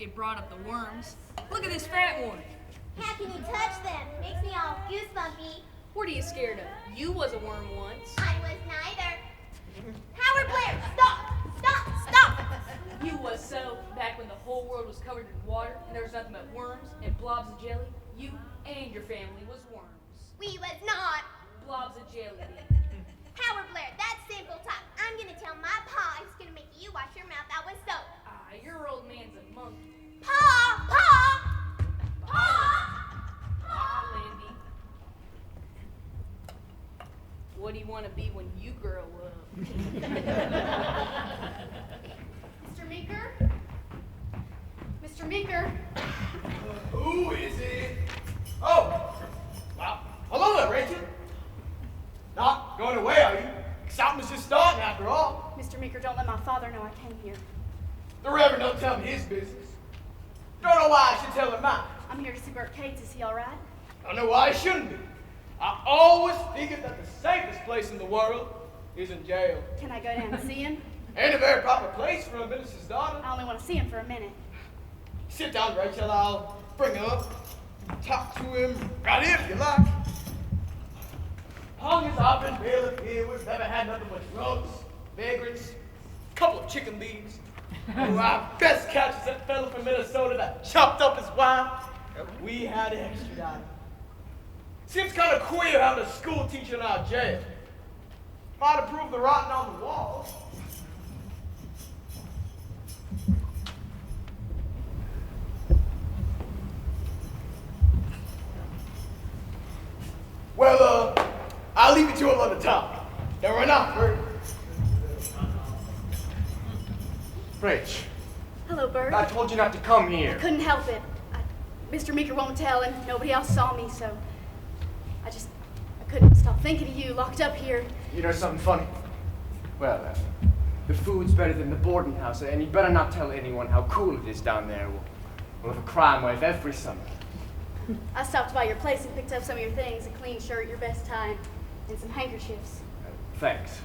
It brought up the worms. Look at this fat one. How can you touch them? Makes me all goosebumpy. What are you scared of? You was a worm once. I was neither. Howard Blair, stop! Stop! Stop! You was so. Back when the whole world was covered in water and there was nothing but worms and blobs of jelly, you and your family was worms. We was not. Blobs of jelly. Howard Blair, that's simple talk. I'm gonna tell my pa he's gonna make you wash your mouth out with soap. Ah, your old man's a monkey. Pa! Pa! Pa! Ah, Lindy. What do you want to be when you grow up? Mr. Meeker? Mr. Meeker? Who is it? Oh, well, hello there, Rachel. Not going away, are you? Something's just starting after all. Mr. Meeker, don't let my father know I came here. The Reverend don't tell me his business. Don't know why I should tell him mine. I'm here to see Bert Cates. Is he all right? Don't know why I shouldn't be. I always figured that the safest place in the world is in jail. Can I go down and see him? Ain't a very proper place for a minister's daughter. I only want to see him for a minute. Sit down, Rachel. I'll bring him up. Talk to him right here if you like. Long as I've been bailiff here, we've never had nothing but drugs, vagrants, a couple of chicken leaves. Oh, our best catch is that fellow from Minnesota that chopped up his wife, and we had to extradite him. Seems kind of queer having a school teacher in our jail. Might have proved the writing on the wall. Well, I'll leave it to him on the top. Now run off, Bert. Rach, Hello, Bert. I told you not to come here. Couldn't help it. Mr. Meeker won't tell, and nobody else saw me, so I couldn't stop thinking of you locked up here. You know something funny? Well, the food's better than the boarding house, and you better not tell anyone how cool it is down there. We'll have a crime wave every summer. I stopped by your place and picked up some of your things, a clean shirt, your best tie, and some handkerchiefs. Thanks.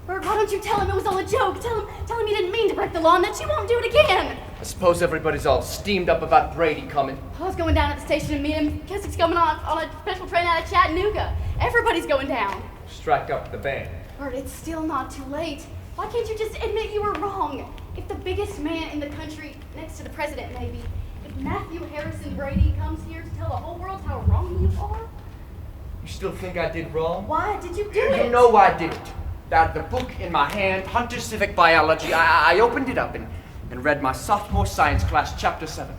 Bert, why don't you tell him it was all a joke? Tell him you didn't mean to break the law and that you won't do it again. I suppose everybody's all steamed up about Brady coming. Paul's going down at the station to meet him. Kessic's coming on a special train out of Chattanooga. Everybody's going down. Strike up the band. Bert, it's still not too late. Why can't you just admit you were wrong? If the biggest man in the country, next to the president maybe, if Matthew Harrison Brady comes here to tell the whole world how wrong you are, You still think I did wrong? why did you do it? You know I did it. That the book in my hand, Hunter Civic Biology, I opened it up and read my sophomore science class, chapter 7.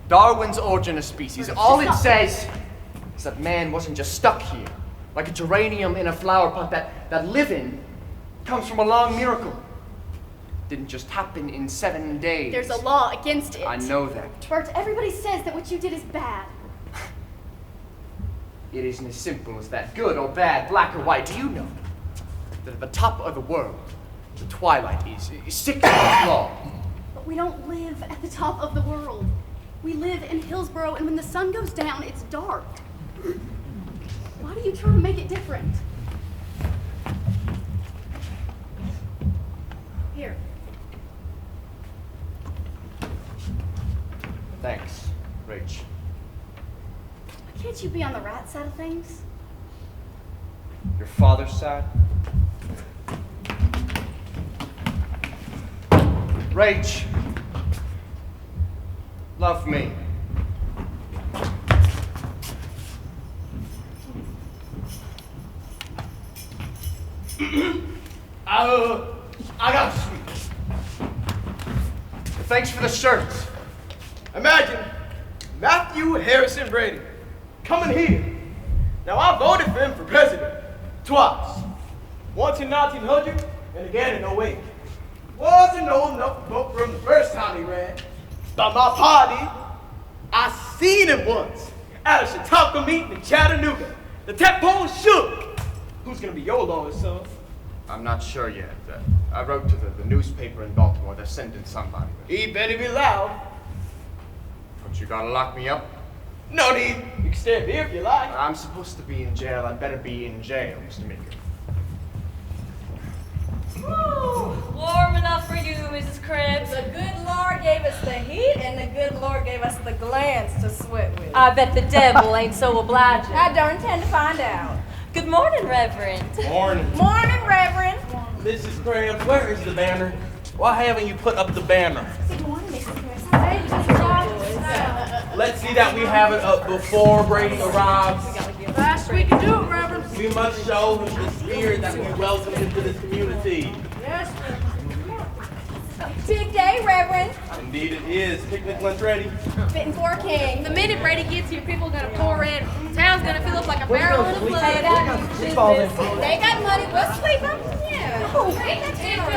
Darwin's Origin of Species. All it says is that man wasn't just stuck here, like a geranium in a flower pot, that living comes from a long miracle. Didn't just happen in 7 days. There's a law against it. I know that. Bert, everybody says that what you did is bad. It isn't as simple as that. Good or bad, black or white. Do you know that at the top of the world, the twilight is sick and law? But we don't live at the top of the world. We live in Hillsboro, and when the sun goes down, it's dark. Why do you try to make it different? Here. Thanks, Rach. Why can't you be on the right side of things? Your father's side? Rach, love me. I got sweet. Thanks for the shirts. Imagine Matthew Harrison Brady coming here. Now, I voted for him for president twice. Once in 1900 and again in '08. Wasn't old enough to vote for him the first time he ran. But my party, I seen him once at a Chautauqua meeting in Chattanooga. The tech pole shook. Who's gonna be your lawyer, son? I'm not sure yet. I wrote to the newspaper in Baltimore. They're sending somebody. He better be loud. But you gotta lock me up? No need. You can stay up here if you like. I'm supposed to be in jail. I'd better be in jail, Mr. Meeker. Woo! Warm enough for you, Mrs. Cribbs. The good Lord gave us good Lord gave us the glands to sweat with. I bet the devil ain't so obliging. I don't intend to find out. Good morning, Reverend. Morning. Morning, Reverend. Mrs. Graham, where is the banner? Why haven't you put up the banner? Let's see that we have it up before Brady arrives. Last we can do it, Reverend. We must show him the spirit that we welcome into this community. Yes, big day, Reverend. Indeed it is. Picnic lunch ready. Fitting for a king. The minute Brady gets here, people are gonna pour in. Town's gonna fill up like a barrel in a flood. They got money. We'll sleep them. Yeah.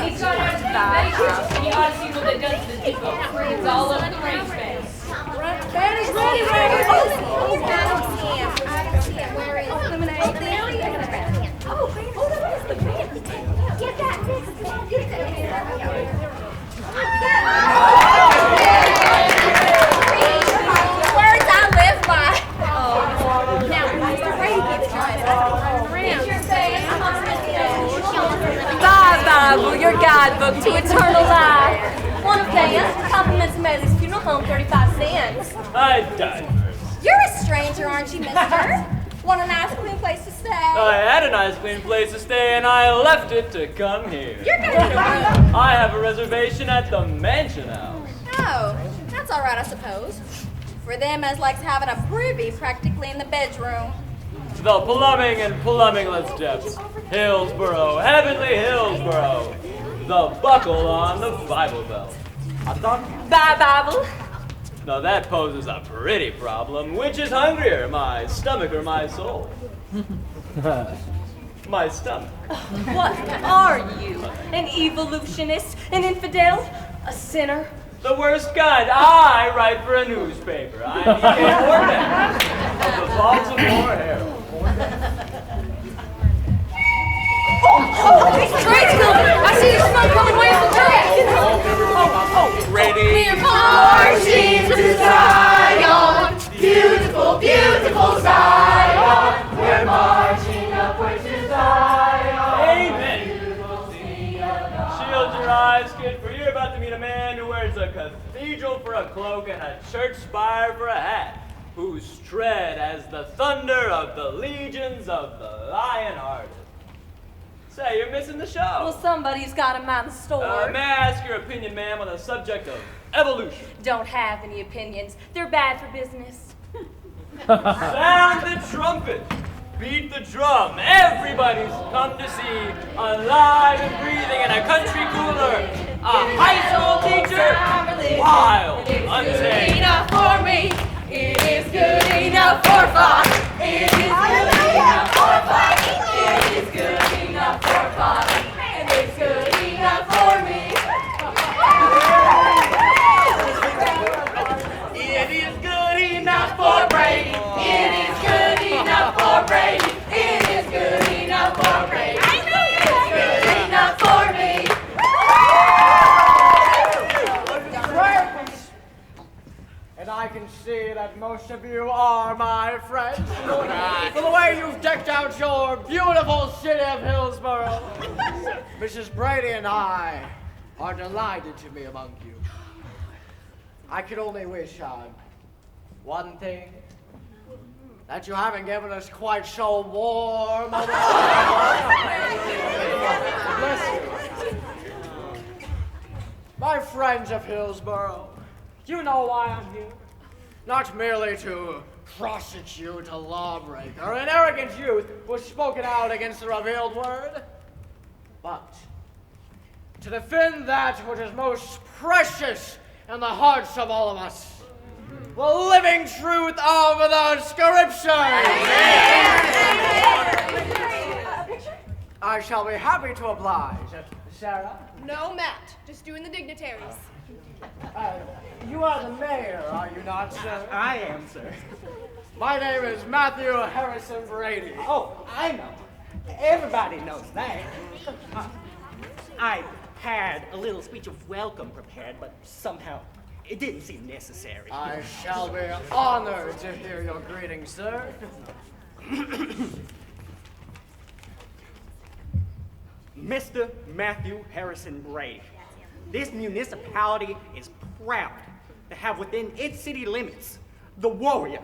He's got out to the base. You ought to see what they've done to the depot. It's all over the racetrack. Betty's ready, Reverend. I don't see him. Where is he? Lemonade. Oh, there he is. Oh, where's the man? Get that next one. Get that. Words I live by. Now, Mr. Brady gets mine. Bye, Bible, your guidebook to eternal life. Want a fan? Compliments of Mary's Funeral Home, 35 cents. I died first. You're a stranger, aren't you, mister? Want a nice, clean place to stay? I had a nice clean place to stay and I left it to come here. You're gonna need a room. I have a reservation at the Mansion House. Oh, that's all right, I suppose. For them as likes having a privy practically in the bedroom. The plumbing and plumbingless depths. Hillsboro, heavenly Hillsboro. The buckle on the Bible Belt. Bye, Bible. Now that poses a pretty problem. Which is hungrier, my stomach or my soul? My stomach. What are you? An evolutionist? An infidel? A sinner? The worst kind. I write for a newspaper. I need a ornament of the Baltimore Herald. Train's coming! I see the smoke coming way up the track! Ready? We're marching to Zion! Beautiful, beautiful Zion! We're marching upward to Zion! Amen. Shield your eyes, kid, for you're about to meet a man who wears a cathedral for a cloak and a church spire for a hat, whose tread as the thunder of the legions of the lion-hearted. Say, you're missing the show. Well, somebody's got him on the store. May I ask your opinion, ma'am, on the subject of evolution? Don't have any opinions. They're bad for business. Sound the trumpet. Beat the drum. Everybody's come to see alive and breathing in a country cooler. A high school teacher. Wild, untamed. Enough for me! It is good enough for Fox! It is good enough for Fox! It is good enough for Fox! And it's good enough for me! It is good enough for Brady! It is good enough for Brady! It is good enough for Brady! It's good enough for me! And I can see that most of you are my friends. For the way you've decked out your beautiful city of Hillsboro. Mrs. Brady and I are delighted to be among you. I can only wish on one thing. That you haven't given us quite so warm. Bless you. My friends of Hillsboro, you know why I'm here. Not merely to prosecute a lawbreaker, an arrogant youth who has spoken out against the revealed word, but to defend that which is most precious in the hearts of all of us. The living truth of the Scriptures. I shall be happy to oblige. Sarah? No, Matt. Just doing the dignitaries. You are the mayor, are you not, sir? I am, sir. My name is Matthew Harrison Brady. Oh, I know. Everybody knows that. I had a little speech of welcome prepared, but somehow it didn't seem necessary. I shall be honored to hear your greetings, sir. Mr. Matthew Harrison Brady, this municipality is proud to have within its city limits the warrior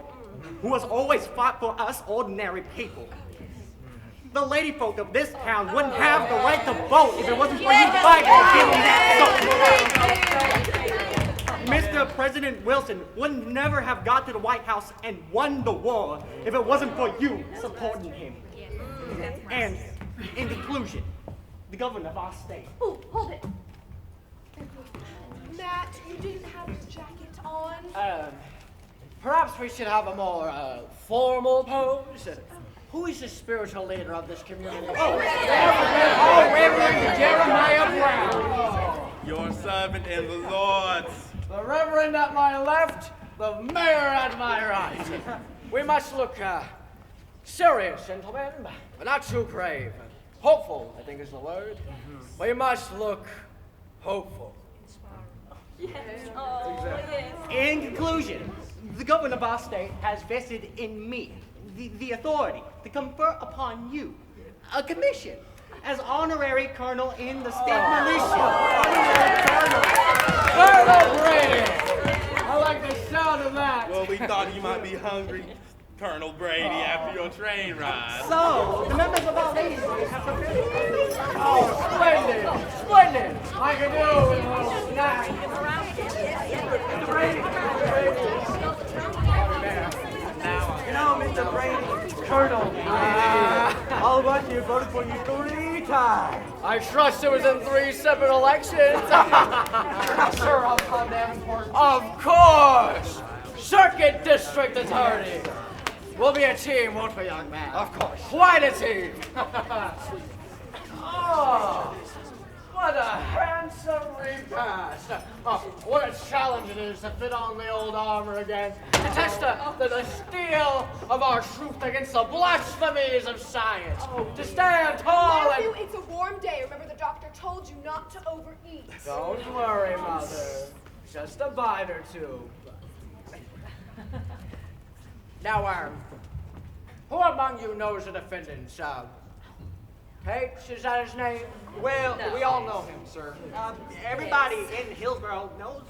who has always fought for us ordinary people. The lady folk of this town wouldn't have the right to vote if it wasn't for you fighting to give them that support. Mr. President Wilson would never have got to the White House and won the war if it wasn't for you supporting him. And in conclusion, the governor of our state. Ooh, hold it. Matt, you didn't have your jacket on. Perhaps we should have a more formal pose. Who is the spiritual leader of this community? Reverend Jeremiah Brown. Your servant in the Lord. The Reverend at my left, the Mayor at my right. We must look serious, gentlemen, but not too grave. Hopeful, I think is the word. We must look hopeful. In conclusion, the governor of our state has vested in me the authority to confer upon you a commission as honorary colonel in the state militia. Colonel Brady! I like the sound of that. Well, we thought you might be hungry, Colonel Brady, after your train ride. So, the members of our ladies have prepared. Oh, splendid! Splendid! I could do with a little snack. Mr. Brady! You know, Mr. Brady, Colonel, all of us here voted for you 3 times. I trust it was in 3 separate elections. Sure, I'll come Davenport. Of course! Circuit District Attorney. We'll be a team, won't we, young man? Of course. Quite a team. Oh, what a handsome repast. Oh, what a challenge it is to fit on the old armor again. To test the steel of our truth against the blasphemies of science. To stand tall Matthew, and... it's a warm day. Remember the doctor told you not to overeat. Don't worry, Mother. Just a bite or two. Now, who among you knows the defendant, H, is that his name? Well, We all know him, sir. everybody in Hillsborough knows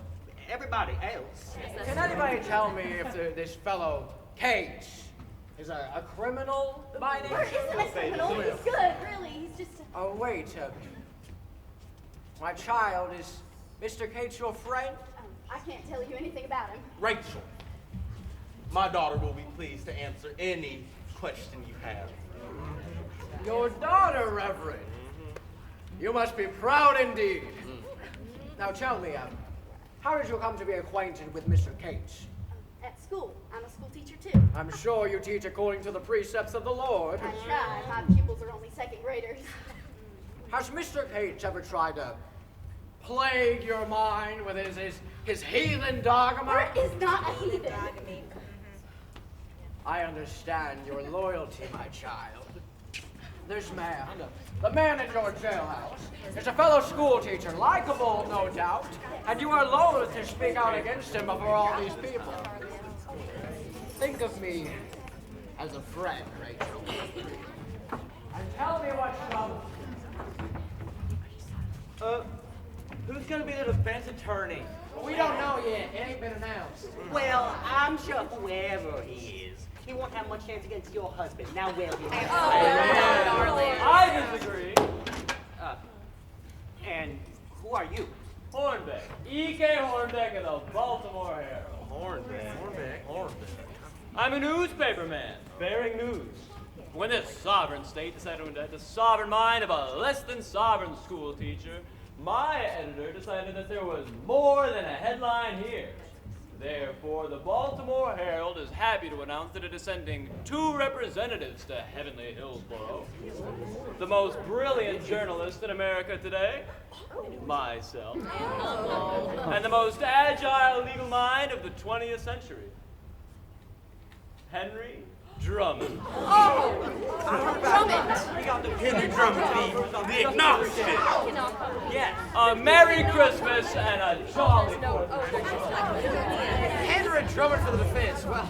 everybody else. Can anybody tell me if this fellow, Cage, is a criminal by Or nature? isn't a criminal? He's good, really. He's just a... Oh, wait. My child, is Mr. Cage your friend? I can't tell you anything about him. Rachel, my daughter will be pleased to answer any question you have. Your daughter, Reverend. You must be proud indeed. Now tell me, how did you come to be acquainted with Mr. Cage? At school. I'm a school teacher, too. I'm sure you teach according to the precepts of the Lord. I try. My pupils are only second graders. Has Mr. Cage ever tried to plague your mind with his heathen dogma? Bert is not a heathen. I understand your loyalty, my child. This man, the man in your jailhouse, is a fellow school teacher, likable, no doubt, and you are loath to speak out against him before all these people. Think of me as a friend, Rachel. And tell me what's trouble. Who's gonna be the defense attorney? We don't know yet. It ain't been announced. Well, I'm sure whoever he is, he won't have much chance against your husband. Now, will he? I disagree. And who are you? Hornbeck. E.K. Hornbeck of the Baltimore Herald. Hornbeck. I'm a newspaper man, bearing news. When this sovereign state decided to indict the sovereign mind of a less than sovereign school teacher, my editor decided that there was more than a headline here. Therefore, the Baltimore Herald is happy to announce that it is sending 2 representatives to heavenly Hillsborough. The most brilliant journalist in America today, myself, and the most agile legal mind of the 20th century, Henry Drummond. Drummond. We got the Henry Drummond, the agnostic. Yes. A Merry Christmas and a jolly Henry Drummond for the defense. Well,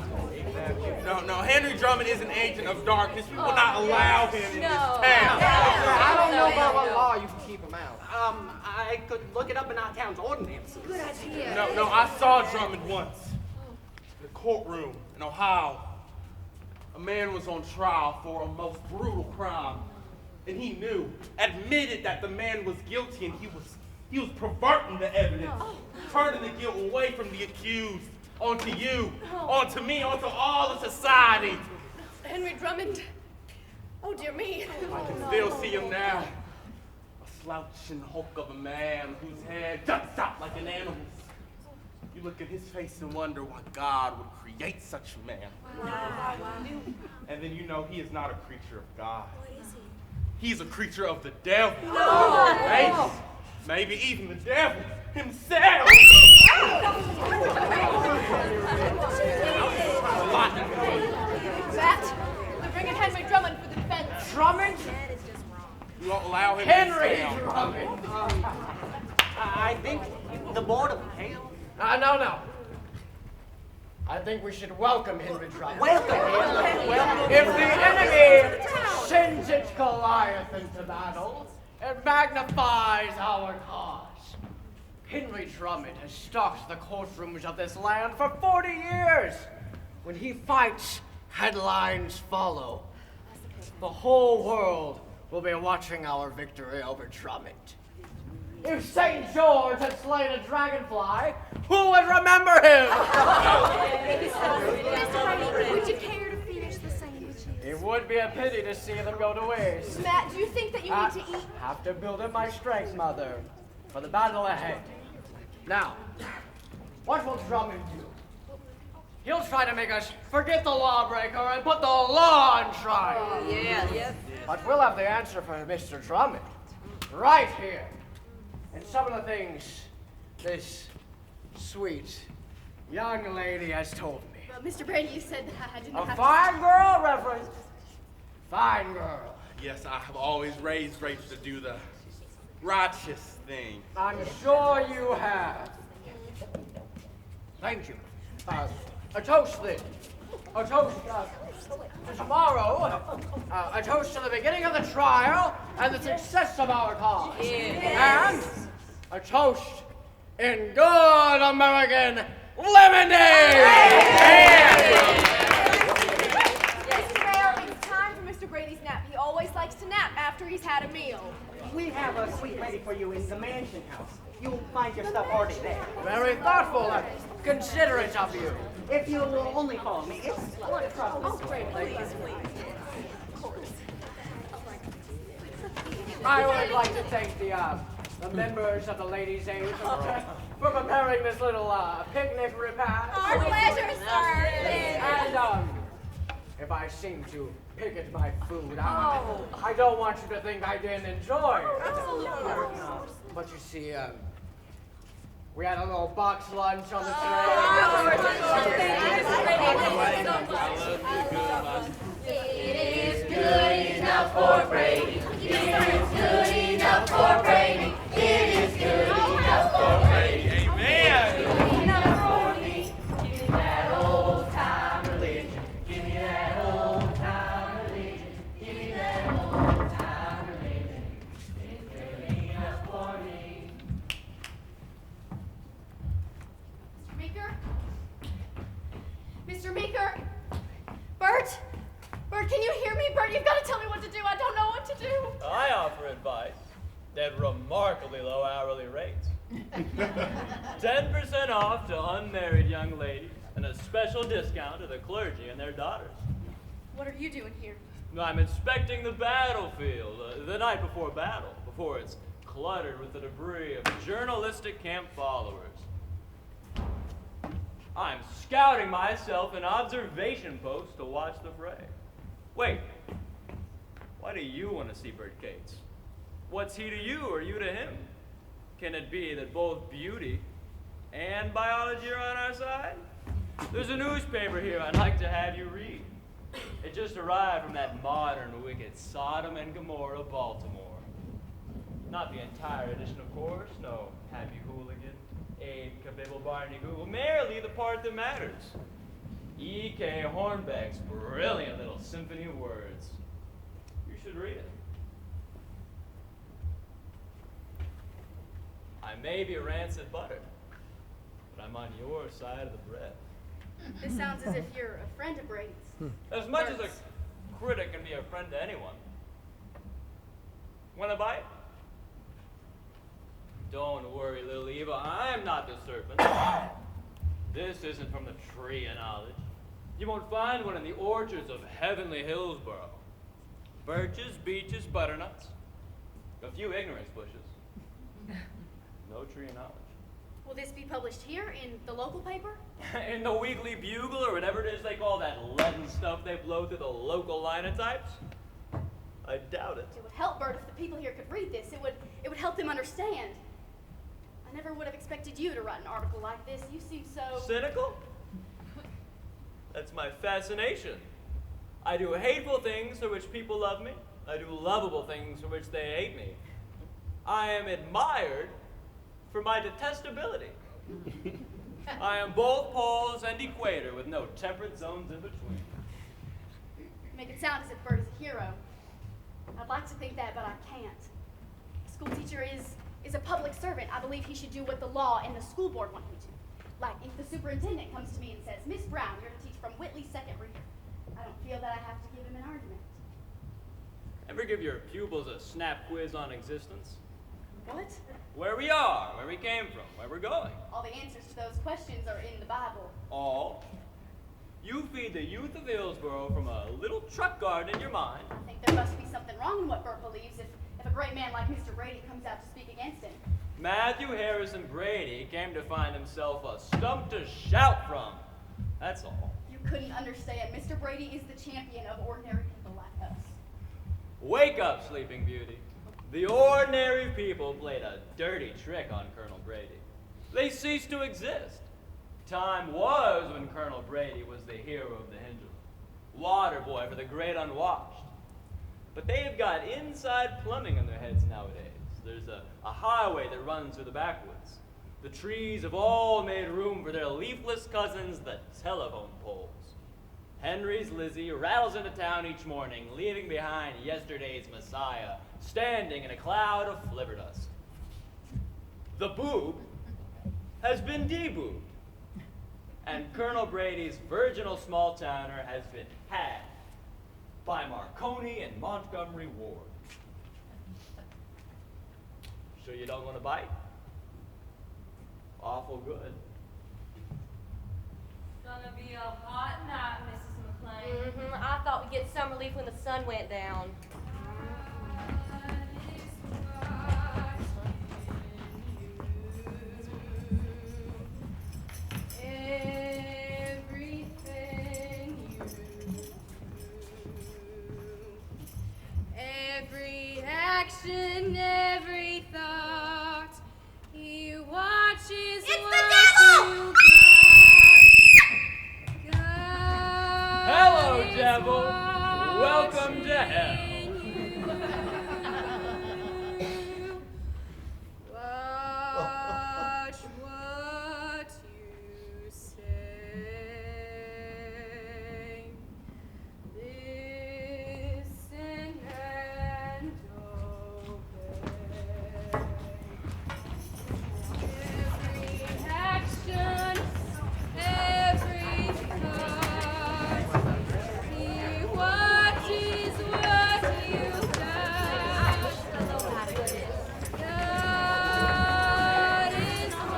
No, Henry Drummond is an agent of darkness. We will not allow him in this town. I don't know by what law you can keep him out. I could look it up in our town's ordinances. Good idea. No, I saw Drummond once in a courtroom in Ohio. A man was on trial for a most brutal crime, and he admitted that the man was guilty, and he was perverting the evidence, turning the guilt away from the accused onto you, onto me, onto all of society. Henry Drummond. Oh, dear me. I can still see him now. A slouching hulk of a man whose head juts out like an animal's. You look at his face and wonder why God would create such a man. And then you know he is not a creature of God. What is he? He's a creature of the devil. Maybe even the devil himself. That, they're bringing Henry Drummond for the defense. Drummond? That is just wrong. You won't allow him Henry in this town. Drummond. I think the board of appeals. No. I think we should welcome Henry Drummond. Welcome him. If the enemy sends its Goliath into battle, it magnifies our cause. Henry Drummond has stalked the courtrooms of this land for 40 years. When he fights, headlines follow. The whole world will be watching our victory over Drummond. If St. George had slain a dragonfly, who would remember him? Would you care to finish the sandwiches? It would be a pity to see them go to waste. Matt, do you think that you need to eat? Have to build up my strength, Mother, for the battle ahead. Now, what will Drummond do? He'll try to make us forget the lawbreaker and put the law on trial. Yes. But we'll have the answer for Mr. Drummond right here. And some of the things this sweet young lady has told me. Mr. Brady, you said that I didn't A have fine girl, Reverend. Fine girl. Yes, I have always raised Rachel to do the righteous thing. I'm sure you have. Thank you. A toast then. A toast to tomorrow. A toast to the beginning of the trial and the success of our cause. And a toast in good American lemonade. Mrs. Bale, it's time for Mr. Brady's nap. He always likes to nap after he's had a meal. We have a suite ready for you in the mansion house. You'll find your stuff already there. Very thoughtful and considerate of you. If you will only follow me, it's one across this way. I would like to thank the members of the Ladies' Aid for preparing this little picnic repast. Our pleasure, sir. And if I seem to pick at my food, I don't want you to think I didn't enjoy it. But you see, we had a little box lunch on the It is good enough for Brady. It is good enough for Brady. It is good enough for Brady. Amen. Good enough for me. Give me that old time religion. Give me that old time religion. Give me that old time religion. It's good enough for me. Mr. Meeker? Mr. Meeker? Bert? Bert, can you hear me? Bert, you've got to tell me what to do. I don't know what to do. I offer advice at remarkably low hourly rates. 10% off to unmarried young ladies and a special discount to the clergy and their daughters. What are you doing here? I'm inspecting the battlefield the night before battle, before it's cluttered with the debris of journalistic camp followers. I'm scouting myself an observation post to watch the fray. Wait, why do you want to see Bert Cates? What's he to you or you to him? Can it be that both beauty and biology are on our side? There's a newspaper here I'd like to have you read. It just arrived from that modern, wicked Sodom and Gomorrah, Baltimore. Not the entire edition, of course. No Happy Hooligan, Abe, Kabibble, Barney, Google. Merely the part that matters. E.K. Hornbeck's brilliant little symphony of words. You should read it. I may be rancid butter, but I'm on your side of the bread. This sounds as if you're a friend of Brady's. As much as a critic can be a friend to anyone. Want a bite? Don't worry, little Eva, I'm not the serpent. This isn't from the tree of knowledge. You won't find one in the orchards of heavenly Hillsborough. Birches, beeches, butternuts. A few ignorance bushes. No tree of knowledge. Will this be published here in the local paper? In the Weekly Bugle or whatever it is they call that leaden stuff they blow through the local linotypes? I doubt it. It would help, Bert, if the people here could read this. It would help them understand. I never would have expected you to write an article like this. You seem so... Cynical? That's my fascination. I do hateful things for which people love me. I do lovable things for which they hate me. I am admired for my detestability. I am both poles and equator with no temperate zones in between. You make it sound as if Bert is a hero. I'd like to think that, but I can't. A school teacher is a public servant. I believe he should do what the law and the school board want him to. Like if the superintendent comes to me and says, Miss Brown, you're to teach from Whitley's second reader. I don't feel that I have to give him an argument. Ever give your pupils a snap quiz on existence? What? Where we are, where we came from, where we're going. All the answers to those questions are in the Bible. All? You feed the youth of Hillsborough from a little truck garden in your mind. I think there must be something wrong in what Bert believes if a great man like Mr. Brady comes out to speak against him. Matthew Harrison Brady came to find himself a stump to shout from. That's all. You couldn't understand. Mr. Brady is the champion of ordinary people like us. Wake up, Sleeping Beauty. The ordinary people played a dirty trick on Colonel Brady. They ceased to exist. Time was when Colonel Brady was the hero of the Hinduism, water boy for the great unwashed. But they've got inside plumbing in their heads nowadays. There's a highway that runs through the backwoods. The trees have all made room for their leafless cousins, the telephone poles. Henry's Lizzie rattles into town each morning, leaving behind yesterday's Messiah, standing in a cloud of flivver dust. The boob has been deboobed, and Colonel Brady's virginal small towner has been had by Marconi and Montgomery Ward. Sure you don't want to bite? Awful good. Gonna be a hot night, Mrs. McLean. I thought we'd get some relief when the sun went down. Every action, every thought, he watches. It's the devil! Hello, devil. Welcome to hell. Watch what you say. Listen and obey. Every action, every thought, he watches what you does. God is watching.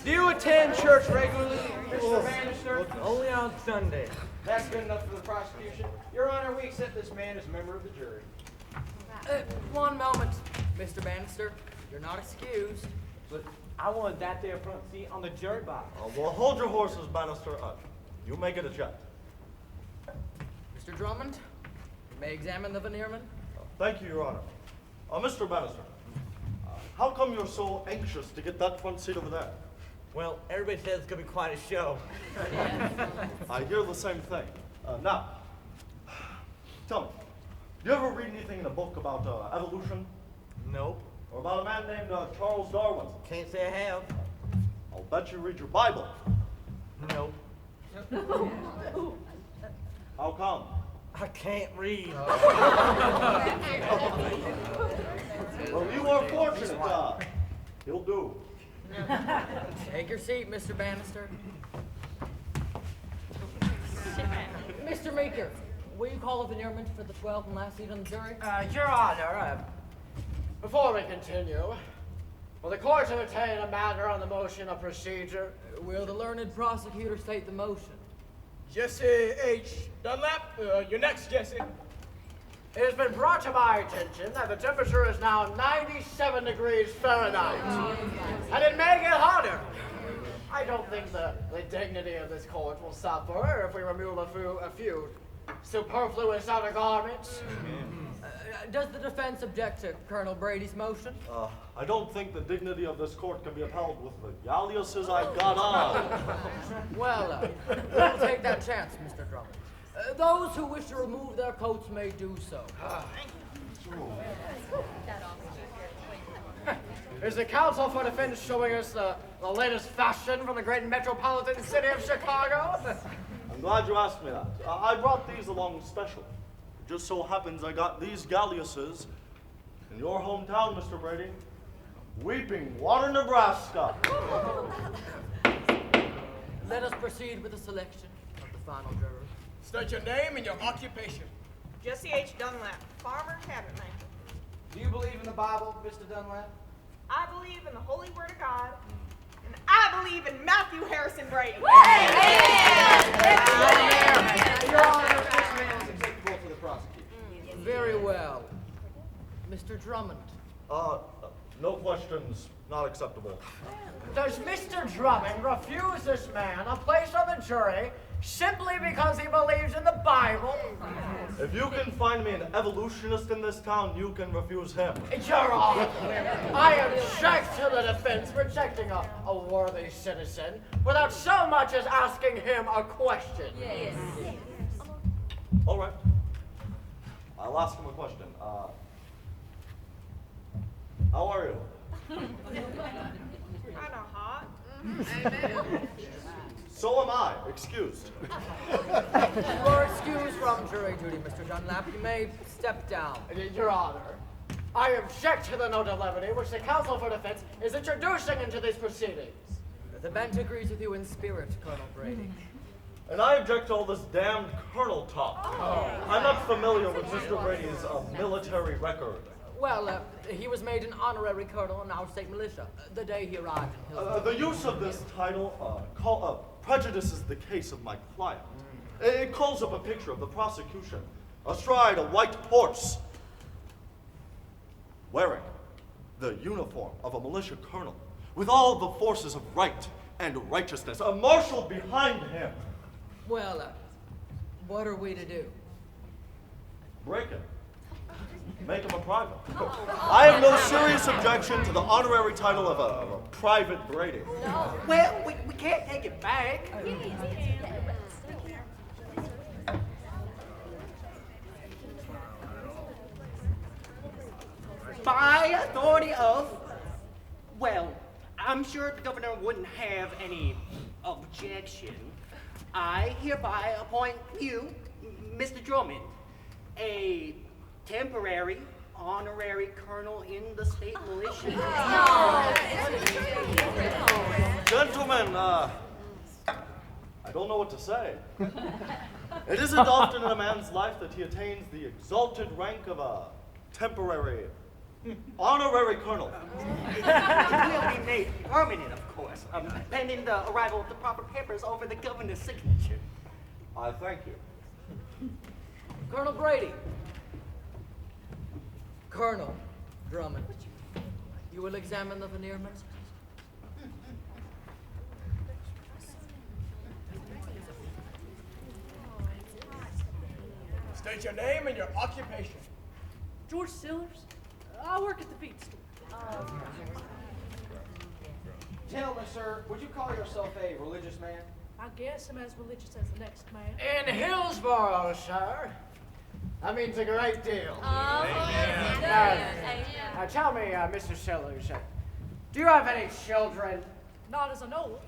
Do you attend church regularly, Mr. Bannister? Only on Sunday. That's good enough for the prosecution. Your Honor, we accept this man as a member of the jury. One moment, Mr. Bannister. You're not excused. But I wanted that there front seat on the jury box. Well, hold your horses, Bannister. You may get a check. Mr. Drummond, you may examine the veneerman. Thank you, Your Honor. Mr. Bannister, how come you're so anxious to get that front seat over there? Well, everybody says it's gonna be quite a show. I hear the same thing. Now, tell me, do you ever read anything in a book about evolution? Nope. Or about a man named Charles Darwin? Can't say I have. I'll bet you read your Bible. Nope. How come? I can't read. Well, you are fortunate. He'll do. Take your seat, Mr. Bannister. Mr. Meeker, will you call a veneerment for the 12th and last seat on the jury? Your Honor, before we continue, will the court entertain a matter on the motion of procedure? Will the learned prosecutor state the motion? Jesse H. Dunlap, you're next, Jesse. It has been brought to my attention that the temperature is now 97 degrees Fahrenheit, and it may get hotter. I don't think the dignity of this court will suffer if we remove a few superfluous outer garments. Does the defense object to Colonel Brady's motion? I don't think the dignity of this court can be upheld with the galliuses I've got on. Well, we'll take that chance, Mr. Drummond. Those who wish to remove their coats may do so. Is the counsel for defense showing us the latest fashion from the great metropolitan city of Chicago? I'm glad you asked me that. I brought these along special. It just so happens I got these galliuses in your hometown, Mr. Brady. Weeping Water, Nebraska. Let us proceed with the selection of the final juror. State your name and your occupation. Jesse H. Dunlap, farmer, cabinet maker. Do you believe in the Bible, Mr. Dunlap? I believe in the holy word of God, and I believe in Matthew Harrison Brady. Your Honor, this man is acceptable to the prosecution. Very well. Mr. Drummond. No questions, not acceptable. Does Mr. Drummond refuse this man a place on the jury simply because he believes in the Bible? If you can find me an evolutionist in this town, you can refuse him. Your Honor, I object to the defense rejecting a worthy citizen without so much as asking him a question. Yes. All right. I'll ask him a question. How are you? Kinda hot. So am I. Excused. You are excused from jury duty, Mr. Dunlap. You may step down. Your Honor, I object to the note of levity which the counsel for defense is introducing into these proceedings. The bench agrees with you in spirit, Colonel Brady. And I object to all this damned colonel talk. I'm not familiar with Mr. Brady's military record. Well, he was made an honorary colonel in our state militia the day he arrived in Hillsborough. The use of this title prejudices the case of my client. It calls up a picture of the prosecution astride a white horse, wearing the uniform of a militia colonel, with all the forces of right and righteousness marshaled behind him. Well, what are we to do? Break him. Make him a private. I have no serious objection to the honorary title of a private Brady. No. Well, we can't take it back. By authority of, well, I'm sure the governor wouldn't have any objection. I hereby appoint you, Mr. Drummond, a temporary honorary colonel in the state militia. Gentlemen, I don't know what to say. It isn't often in a man's life that he attains the exalted rank of a temporary honorary colonel. It will be made permanent, of course, pending the arrival of the proper papers over the governor's signature. I thank you. Colonel Brady. Colonel Drummond, you will examine the veneerment? State your name and your occupation. George Sillers. I work at the feed store. Tell me, sir, would you call yourself a religious man? I guess I'm as religious as the next man. In Hillsborough, sir. That means a great deal. Now, tell me, Mr. Sellers, do you have any children? Not as I know.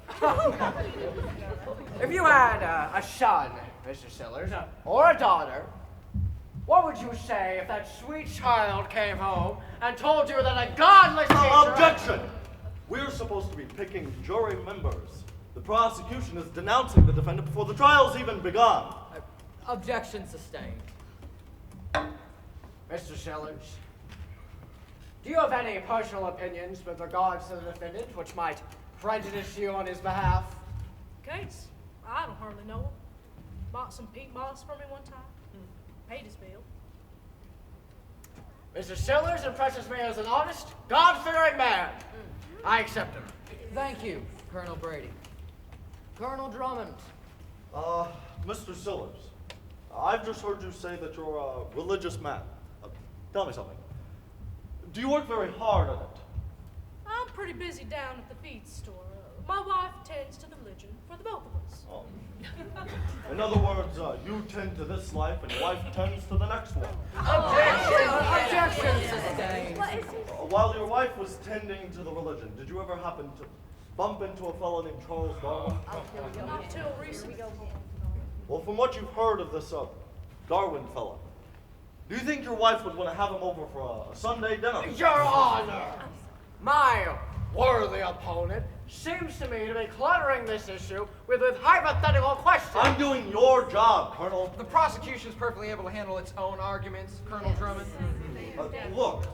If you had a son, Mr. Sellers, or a daughter, what would you say if that sweet child came home and told you that a godless teacher... Objection! We're supposed to be picking jury members. The prosecution is denouncing the defendant before the trial's even begun. Objection sustained. Mr. Sellers, do you have any personal opinions with regards to the defendant which might prejudice you on his behalf? Case? I don't hardly know him. Bought some peat moss for me one time. Paid his bill. Mr. Sellers impresses me as an honest, God-fearing man. I accept him. Thank you, Colonel Brady. Colonel Drummond. Mr. Sellers, I've just heard you say that you're a religious man. Tell me something. Do you work very hard at it? I'm pretty busy down at the feed store. My wife tends to the religion for the both of us. Oh. In other words, you tend to this life and your wife tends to the next one. Objection sustained. While your wife was tending to the religion, did you ever happen to bump into a fellow named Charles Darwin? Not till recently. Well, from what you've heard of this Darwin fellow, do you think your wife would want to have him over for a Sunday dinner? Your Honor, my worthy opponent seems to me to be cluttering this issue with hypothetical questions. I'm doing your job, Colonel. The prosecution is perfectly able to handle its own arguments, Colonel Drummond. Look,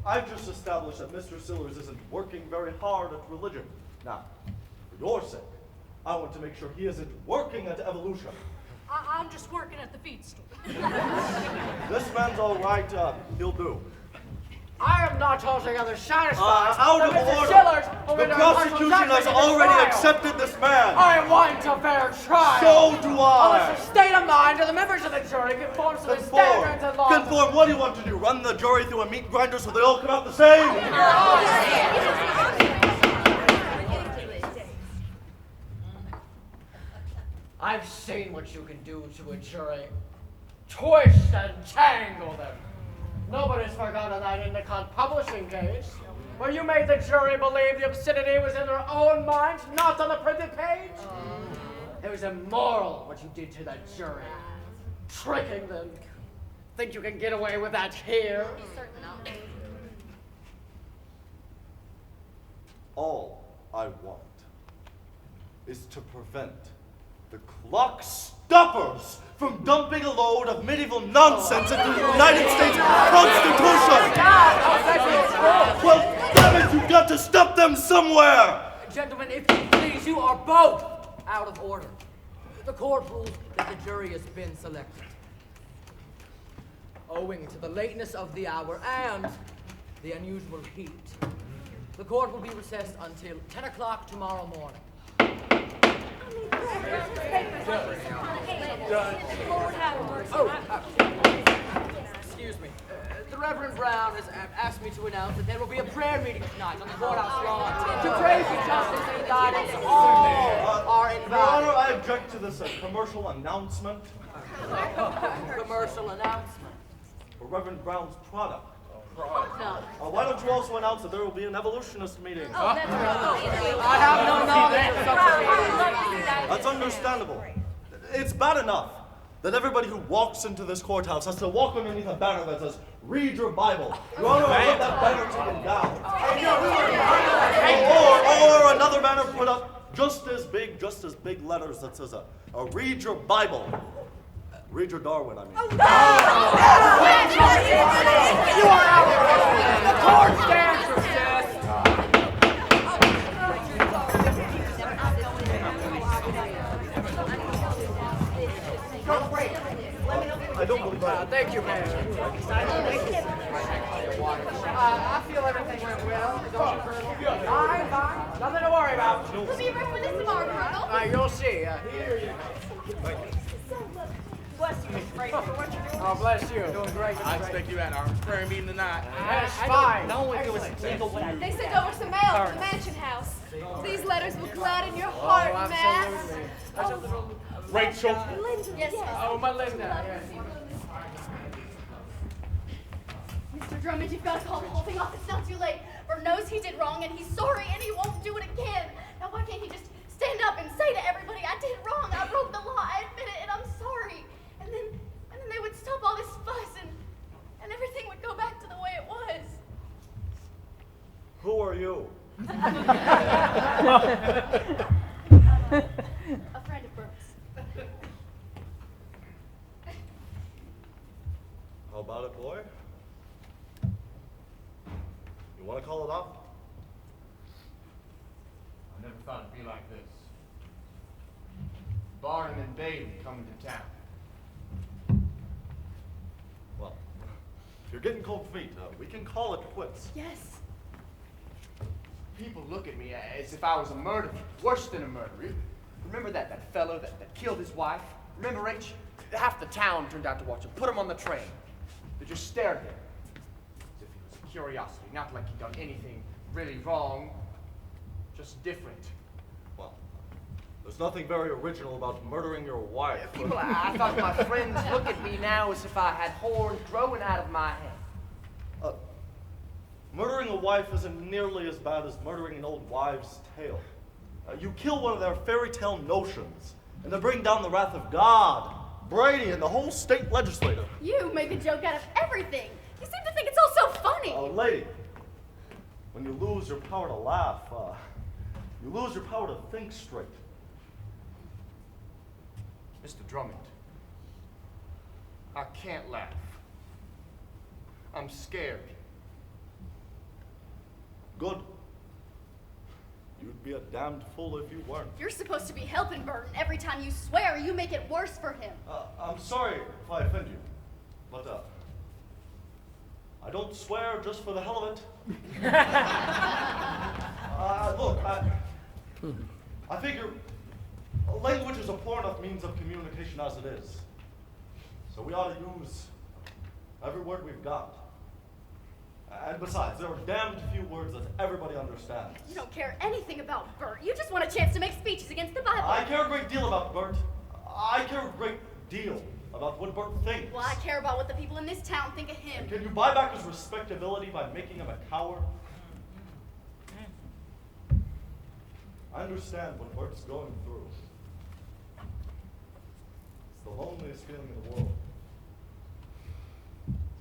I've just established that Mr. Sellers isn't working very hard at religion. Now, for your sake, I want to make sure he isn't working at evolution. I'm just working at the feed store. This man's all right. He'll do. I am not altogether satisfied. Out of that Mr. order. Sellers will The be prosecution has already trial. accepted this man. I want a fair trial. So do I. Unless the state of mind of the members of the jury conforms to the standards and laws. Conform. What do you want to do? Run the jury through a meat grinder so they all come out the same? I've seen what you can do to a jury. Twist and tangle them. Nobody's forgotten that Endicott publishing case, where you made the jury believe the obscenity was in their own minds, not on the printed page. It was immoral what you did to that jury. Tricking them. Think you can get away with that here? All I want is to prevent the clock stoppers from dumping a load of medieval nonsense into the United States Constitution. Well, damn it, you've got to stop them somewhere. Gentlemen, if you please, you are both out of order. The court rules that the jury has been selected. Owing to the lateness of the hour and the unusual heat, the court will be recessed until 10 o'clock tomorrow morning. Excuse me. The Reverend Brown has asked me to announce that there will be a prayer meeting tonight on the courthouse lawn to pray for justice and guidance. All are invited. Your Honor, I object to this commercial announcement. Commercial announcement. For Reverend Brown's product. Why don't you also announce that there will be an evolutionist meeting? I have no knowledge of such a meeting. That's understandable. It's bad enough that everybody who walks into this courthouse has to walk underneath a banner that says, "Read your Bible." Your Honor, I want that banner taken down. Or another banner put up just as big letters that says, "Read your Bible." Read your Darwin, I mean. You are out. The court stands recessed. I don't believe that. Thank you, Mayor. I feel everything went well. Fine. Nothing to worry about. We'll be ready for this tomorrow, Colonel. You'll see. Bless you, Mr. Brady, for what you're doing. Oh, Oh, bless you. Doing great. I expect you at our prayer meeting tonight. That's fine. know if it was legal what I They sent over some mail from the mansion house. These letters will gladden your heart, Matt. Absolutely. Rachel. Yes. Oh, Melinda. Yes. Mr. Drummond, you've got to call the whole thing off. It's not too late. Bert knows he did wrong, and he's sorry, and he won't do it again. Now, why can't he just stand up and say to everybody, I did wrong, I broke the law, I admit it, and I'm sorry. And then they would stop all this fuss, and everything would go back to the way it was. Who are you? A friend of Bert's. How about it, boy? You want to call it off? I never thought it'd be like this. Barnum and Bailey coming to town. Well, if you're getting cold feet, we can call it quits. Yes. People look at me as if I was a murderer, worse than a murderer. Remember that fellow that killed his wife? Remember, Rach? Half the town turned out to watch him, put him on the train. They just stared at him, as if he was a curiosity, not like he'd done anything really wrong, just different. Well, there's nothing very original about murdering your wife. People, I thought my friends look at me now as if I had horns growing out of my head. Murdering a wife isn't nearly as bad as murdering an old wives' tale. You kill one of their fairy tale notions, and they bring down the wrath of God, Brady, and the whole state legislature. You make a joke out of everything. You seem to think it's all so funny. Lady, when you lose your power to laugh, you lose your power to think straight. Mr. Drummond, I can't laugh. I'm scared. Good. You'd be a damned fool if you weren't. You're supposed to be helping Burton. Every time you swear, you make it worse for him. I'm sorry if I offend you, but I don't swear just for the hell of it. Look, I figure language is a poor enough means of communication as it is. So we ought to use every word we've got. And besides, there are damned few words that everybody understands. You don't care anything about Bert. You just want a chance to make speeches against the Bible. I care a great deal about Bert. I care a great deal about what Bert thinks. Well, I care about what the people in this town think of him. And can you buy back his respectability by making him a coward? I understand what Bert's going through. It's the loneliest feeling in the world.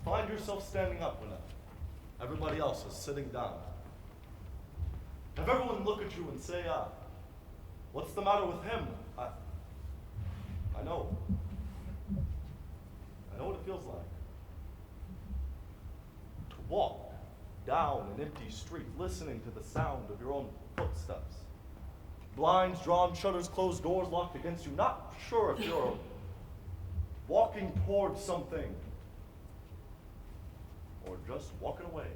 Find yourself standing up when everybody else is sitting down. Have everyone look at you and say, what's the matter with him? I know. I know what it feels like. To walk down an empty street, listening to the sound of your own footsteps. Blinds drawn, shutters closed, doors locked against you, not sure if you're walking towards something or just walking away.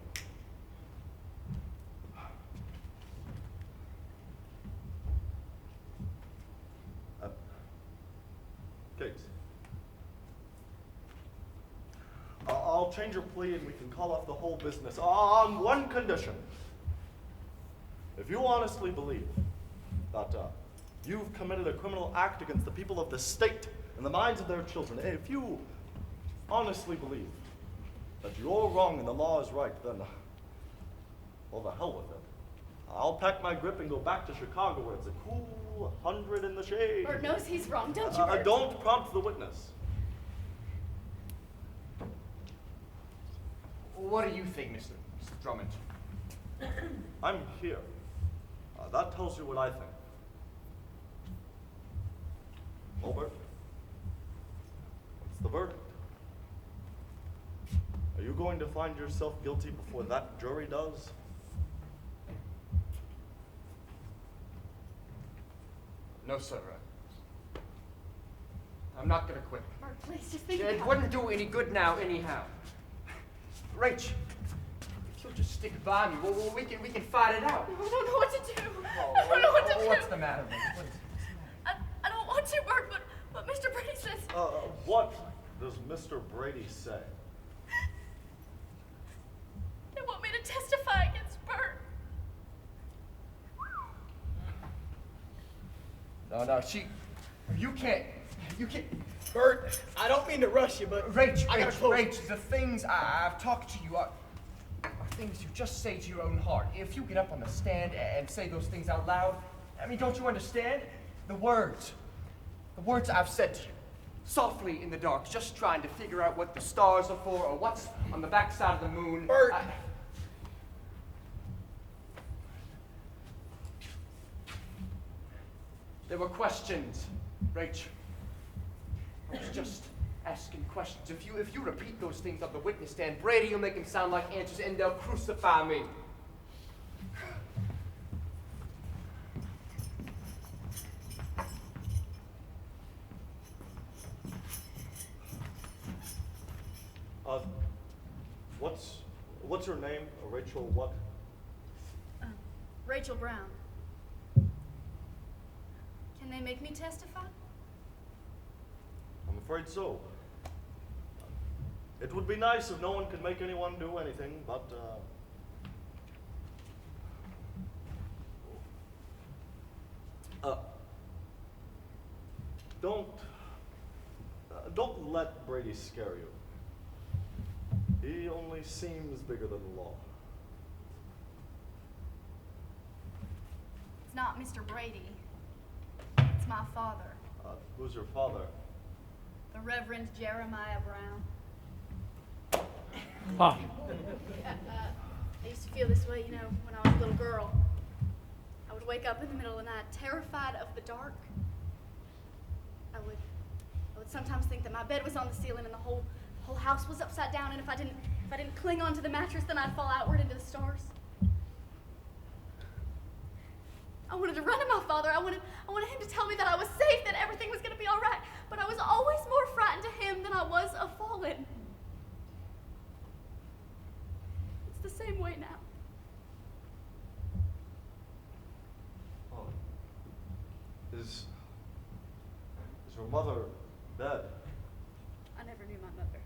Kate, I'll change your plea and we can call off the whole business on one condition. If you honestly believe that you've committed a criminal act against the people of the state and the minds of their children, if you honestly believe that you're wrong and the law is right, then, well, the hell with it. I'll pack my grip and go back to Chicago where it's a cool 100 in the shade. Bert knows he's wrong, don't you, Bert? Don't prompt the witness. What do you think, Mr. Drummond? I'm here. That tells you what I think. Well, Bert, what's the verdict? Are you going to find yourself guilty before that jury does? No, sir. I'm not gonna quit. Bert, please, just think It about wouldn't do any good now, anyhow. Rach, if you'll just stick by me, we can fight it out. I don't know what to do. I don't know what to do. What's the matter, Rach? I don't want to, Bert, but Mr. Brady says... What does Mr. Brady say? They want me to testify against Bert. No, you can't. Bert, I don't mean to rush you, but Rach, the things I've talked to you are things you just say to your own heart. If you get up on the stand and say those things out loud, I mean, don't you understand? The words I've said to you, softly in the dark, just trying to figure out what the stars are for or what's on the backside of the moon. Bert. There were questions, Rach. I was just asking questions. If you repeat those things on the witness stand, Brady will make them sound like answers and they'll crucify me. What's your name? Rachel what? Rachel Brown. Can they make me testify? I'm afraid so. It would be nice if no one could make anyone do anything, but don't let Brady scare you. He only seems bigger than the law. It's not Mr. Brady. It's my father, Who's your father? the Reverend Jeremiah Brown. Huh. I used to feel this way, when I was a little girl. I would wake up in the middle of the night, terrified of the dark. I would sometimes think that my bed was on the ceiling and the whole house was upside down, and if I didn't cling onto the mattress, then I'd fall outward into the stars. I wanted to run to my father. I wanted him to tell me that I was safe, that everything was going to be all right. But I was always more frightened of him than I was of falling. It's the same way now. Oh. Is your mother dead? I never knew my mother.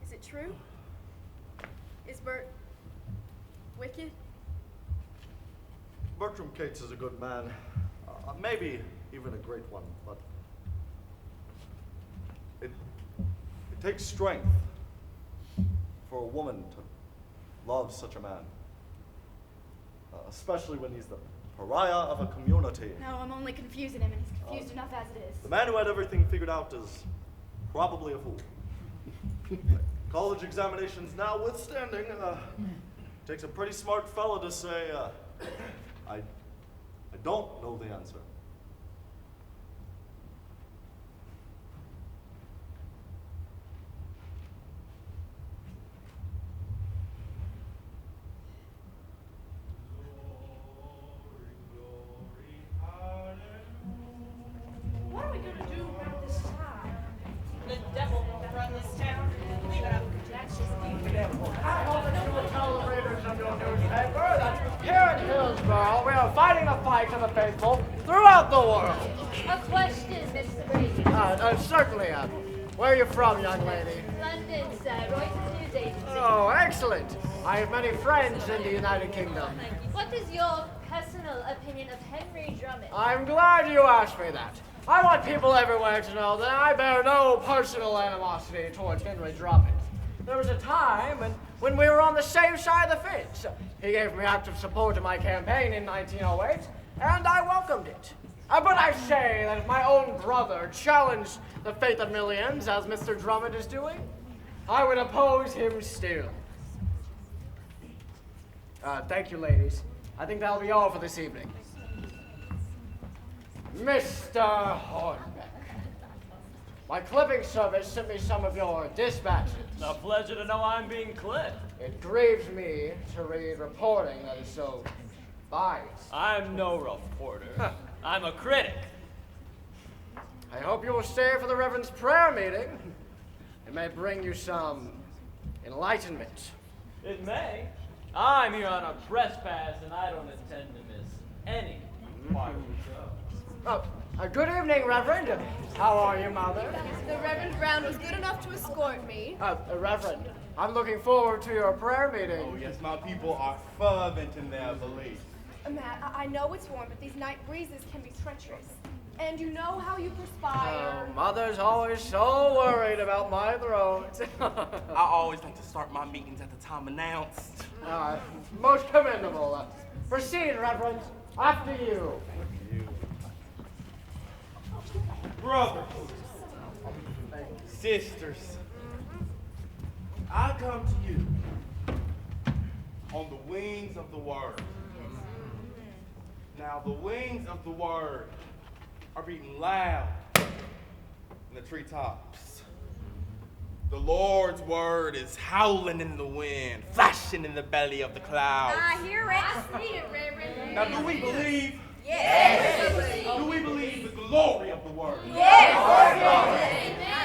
Is it true? Is Bert wicked? Bertram Cates is a good man, maybe even a great one, but it takes strength for a woman to love such a man, especially when he's the pariah of a community. No, I'm only confusing him, and he's confused enough as it is. The man who had everything figured out is probably a fool. College examinations notwithstanding, takes a pretty smart fella to say, I don't know the answer. What are we gonna do about this time? The devil won't run this town. Leave it up. That's just I hope that you will tell the readers of your newspaper that here in Hillsborough we are fighting a fight for the faithful throughout the world. A question, Mr. Brady. Certainly. Where are you from, young lady? London, sir. Reuters News Agency. Oh, excellent. I have many friends in the United Kingdom. What is your personal opinion of Henry Drummond? I'm glad you asked me that. I want people everywhere to know that I bear no personal animosity towards Henry Drummond. There was a time when we were on the same side of the fence. He gave me active support in my campaign in 1908, and I welcomed it. But I say that if my own brother challenged the fate of millions, as Mr. Drummond is doing, I would oppose him still. Thank you, ladies. I think that'll be all for this evening. Mr. Hornbeck, my clipping service sent me some of your dispatches. A pleasure to know I'm being clipped. It grieves me to read reporting that is so biased. I'm no reporter. I'm a critic. I hope you will stay for the Reverend's prayer meeting. It may bring you some enlightenment. It may. I'm here on a press pass, and I don't intend to miss any part of the show. Good evening, Reverend. How are you, Mother? The Reverend Brown was good enough to escort me. Reverend, I'm looking forward to your prayer meeting. Oh, yes, my people are fervent in their belief. Matt, I know it's warm, but these night breezes can be treacherous. And you know how you perspire. Mother's always so worried about my throat. I always like to start my meetings at the time announced. Most commendable. Proceed, Reverend. After you. Brothers, sisters, I come to you on the wings of the Word. Now, the wings of the Word are beating loud in the treetops. The Lord's Word is howling in the wind, flashing in the belly of the clouds. I hear it. I see it, Reverend. Now, do we believe? Yes. Do we believe the glory of the Word? Yes.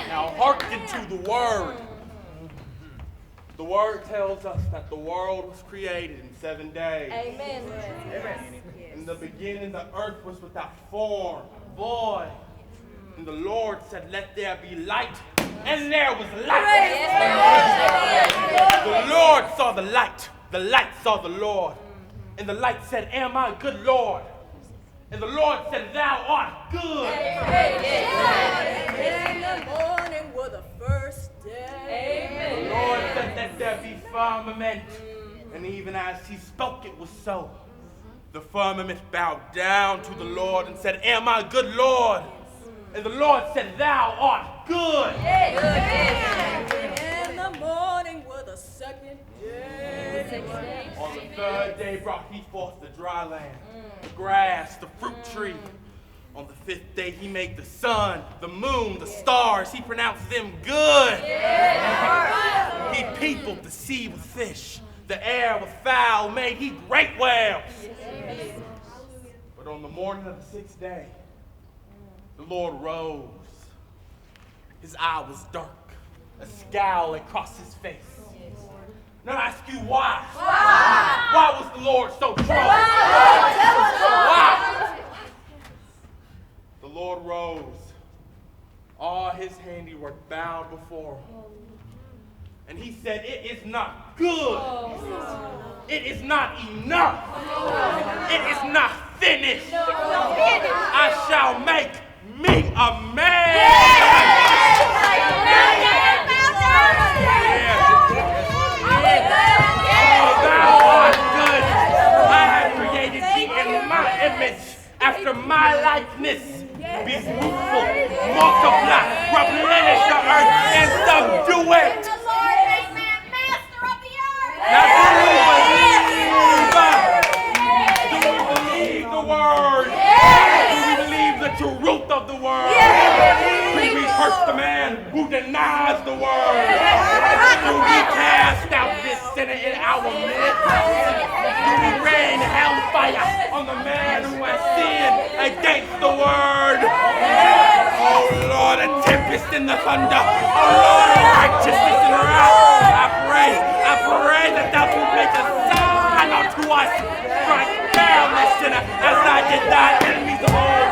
Now, hearken to the Word. The Word tells us that the world was created in 7 days. Amen. In the beginning, the earth was without form, void. And the Lord said, "Let there be light." And there was light. The Lord saw the light saw the Lord. And the light said, "Am I good, Lord?" And the Lord said, "Thou art good." In the morning were the first day. The Lord said, "Let there be firmament." And even as he spoke, it was so. The firmament bowed down to the Lord and said, "Am I good, Lord?" And the Lord said, "Thou art good." In the morning were the second day. On the third day brought he forth the dry land, the grass, the fruit tree. On the fifth day he made the sun, the moon, the stars. He pronounced them good. He peopled the sea with fish, the air with fowl, made he great whales. But on the morning of the sixth day, the Lord rose. His eye was dark, a scowl across his face. Now I ask you why? Why was the Lord so troubled? Why? The Lord rose. All his handiwork bowed before him. And he said, "It is not good. It is not enough. It is not finished. I shall make me a man." Oh, thou art good. I have created thee in my image, after my likeness. Be fruitful, multiply, replenish the earth, and subdue it. Now, do we believe the word? Do we believe the truth of the word? Do we hurt the man who denies the word? Do we cast out this sinner in our midst? Do we rain hellfire on the man who has sinned against the word? Oh Lord, a tempest in the thunder. Oh Lord, a righteousness in wrath. I pray that thou wilt make a sign unto us. Strike down this sinner as I did thy enemies of old.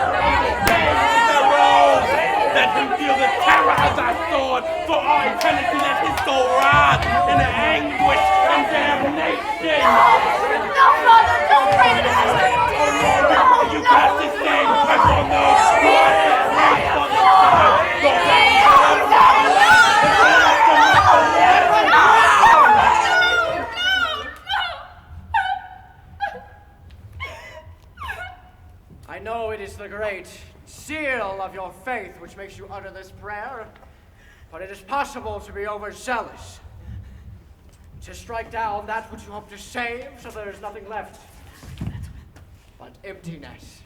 Days that rose, let him feel the terror of thy sword. For all eternity let his soul rise in the anguish and damnation. No, Father, don't pray to this. No. You cast this name upon those who are the Christ on the side. I know it is the great seal of your faith which makes you utter this prayer, but it is possible to be overzealous, to strike down that which you hope to save, so there is nothing left but emptiness.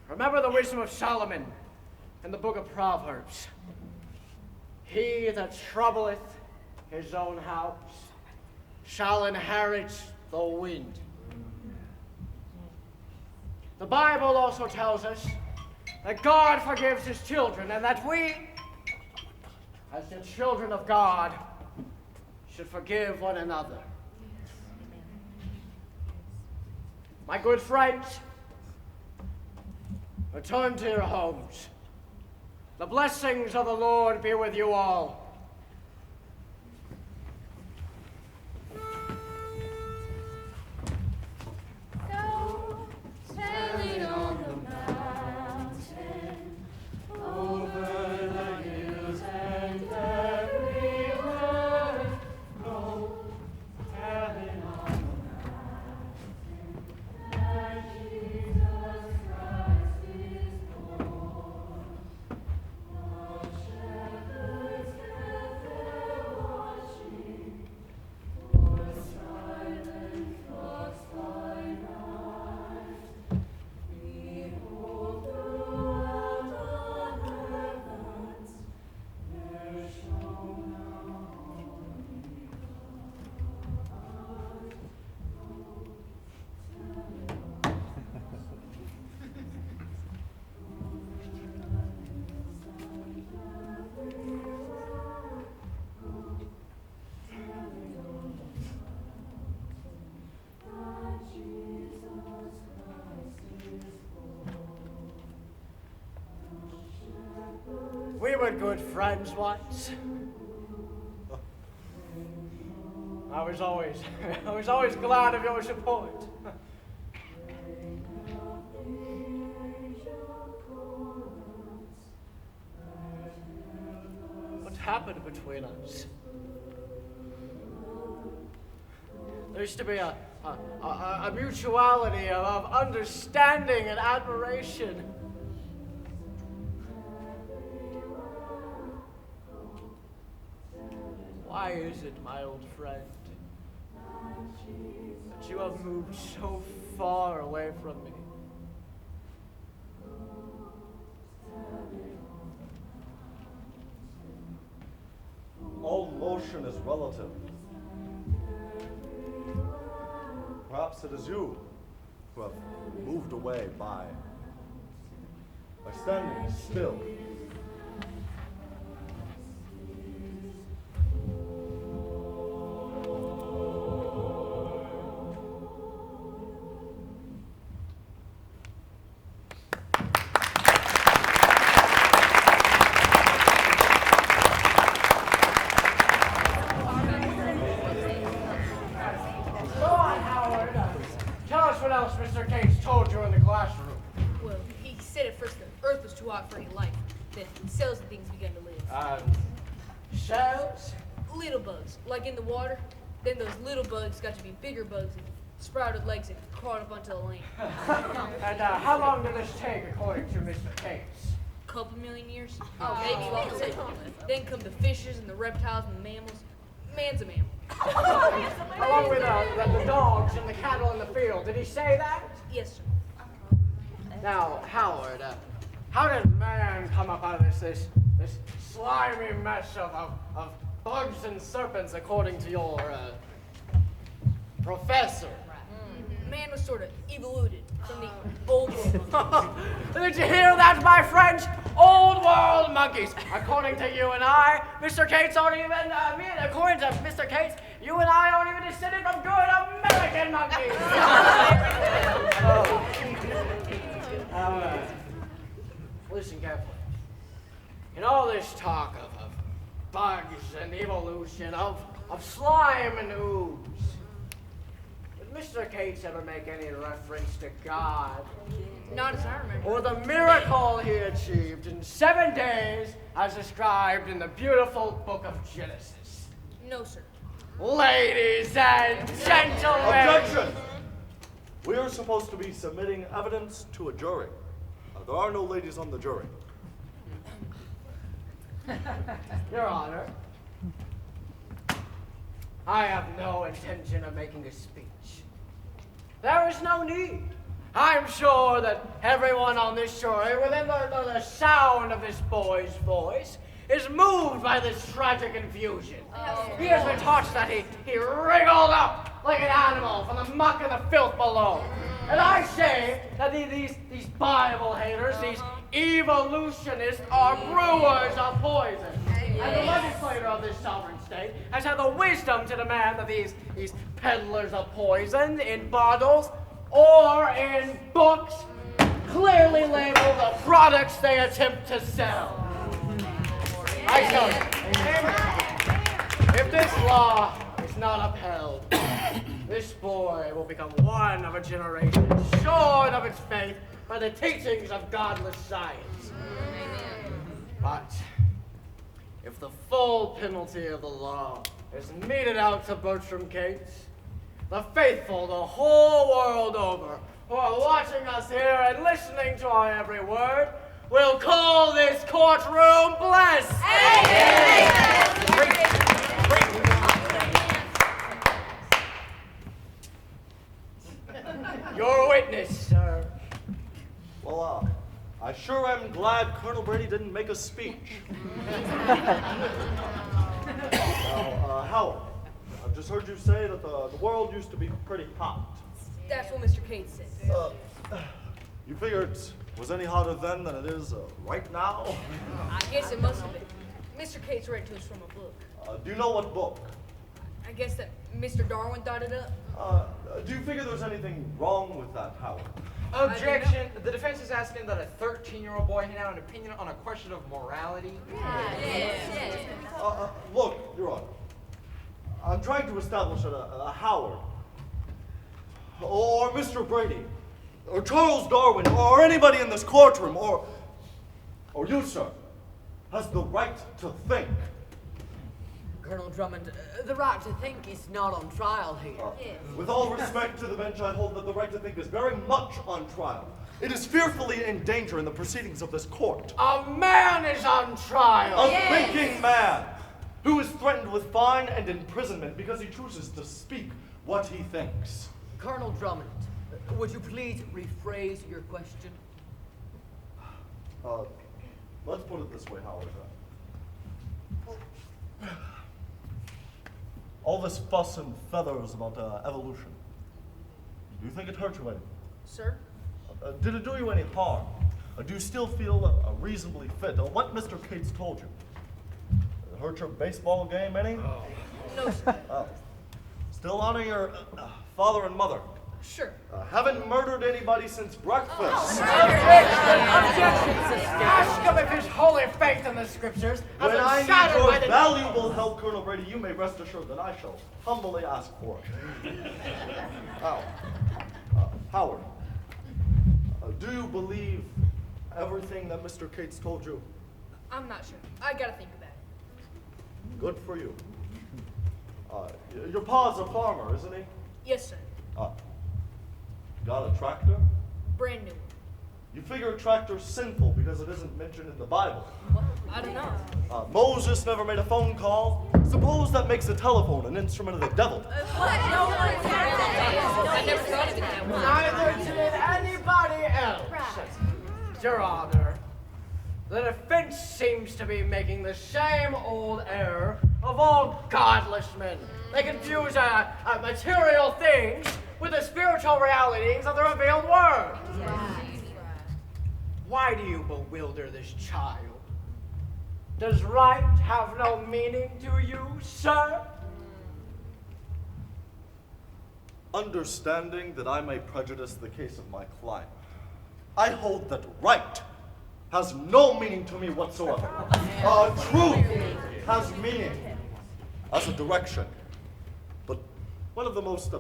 Remember the wisdom of Solomon in the book of Proverbs. He that troubleth his own house shall inherit the wind. The Bible also tells us that God forgives his children, and that we, as the children of God, should forgive one another. My good friends, return to your homes. The blessings of the Lord be with you all. Sailing on the mountain, over the hills and everywhere. Go, telling on the mountain that Jesus Christ is born. The shepherds kept their watching, for silent flocks by night. Behold, throughout the heavens there shone a holy light. We were good friends once. I was always glad of your support. What happened between us? There used to be a mutuality of understanding and admiration. Why is it, my old friend, that you have moved so far away from me? All motion is relative. Perhaps it is you who have moved away by standing still. Mr. Cates told you in the classroom? Well, he said at first the earth was too hot for any life. Then cells and things began to live. Cells? Little bugs, like in the water. Then those little bugs got to be bigger bugs and sprouted legs and crawled up onto the land. And how long did this take, according to Mr. Cates? Couple million years. Oh, maybe 1 second. Then come the fishes and the reptiles and the mammals. Man's a mammal. Along with the dogs and the cattle in the field. Did he say that? Yes, sir. Now, Howard, how did man come up out of this slimy mess of bugs and serpents, according to your professor? Man was sort of evoluted from the old world. Did you hear that, my friends? Old world monkeys. According to you and I, Mr. Cates aren't even, according to Mr. Cates, you and I aren't even descended from good American monkeys. Listen carefully. In all this talk of bugs and evolution, of slime and ooze, did Mr. Cates ever make any reference to God? Not as I remember. Or the miracle he achieved in 7 days as described in the beautiful book of Genesis? No, sir. Ladies and gentlemen! Objection! We are supposed to be submitting evidence to a jury. There are no ladies on the jury. Your Honor, I have no intention of making a speech. There is no need. I'm sure that everyone on this jury, within the sound of this boy's voice, is moved by this tragic infusion. He has been taught that he wriggled up like an animal from the muck and the filth below. And I say that these Bible haters, these evolutionists, are brewers of poison. And the legislator of this sovereign state has had the wisdom to demand that these peddlers of poison in bottles or in books clearly label the products they attempt to sell. I tell you, if this law is not upheld, this boy will become one of a generation shorn of its faith by the teachings of godless science. But if the full penalty of the law is meted out to Bertram Cates, the faithful the whole world over, who are watching us here and listening to our every word, will call this courtroom blessed. Your witness, sir. Well, I sure am glad Colonel Brady didn't make a speech. Now, Howard, I've just heard you say that the world used to be pretty hot. That's what Mr. Cates said. You figure it was any hotter then than it is right now? I guess it must have been. Mr. Cates read to us from a book. Do you know what book? I guess that Mr. Darwin thought it up. Do you figure there's anything wrong with that, Howard? Objection. The defense is asking that a 13-year-old boy hand out an opinion on a question of morality. Look, Your Honor, I'm trying to establish that Howard, or Mr. Brady, or Charles Darwin, or anybody in this courtroom, or you, sir, has the right to think. Colonel Drummond, the right to think is not on trial here. With all respect to the bench, I hold that the right to think is very much on trial. It is fearfully in danger in the proceedings of this court. A man is on trial. A thinking man who is threatened with fine and imprisonment because he chooses to speak what he thinks. Colonel Drummond, would you please rephrase your question? Let's put it this way, Howard. All this fuss and feathers about evolution, do you think it hurt you any? Sir? Did it do you any harm? Do you still feel reasonably fit? What Mr. Cates told you? Did it hurt your baseball game any? No, sir. Still honor your father and mother? Sure. Haven't murdered anybody since breakfast. Ask him if his holy faith in the scriptures has When I been need shattered your by the... valuable help, Colonel Brady, you may rest assured that I shall humbly ask for it. Howard, do you believe everything that Mr. Cates told you? I'm not sure. I gotta think about it. Good for you. Your pa's a farmer, isn't he? Yes, sir. Got a tractor? Brand new. You figure a tractor's sinful because it isn't mentioned in the Bible. I don't know. Moses never made a phone call. Suppose that makes a telephone an instrument of the devil. I never thought of it that way. Neither did anybody else. Your Honor, the defense seems to be making the same old error of all godless men. They confuse material things with the spiritual realities of the revealed word. Why do you bewilder this child? Does right have no meaning to you, sir? Understanding that I may prejudice the case of my client, I hold that right has no meaning to me whatsoever. Truth has meaning as a direction. But one of the most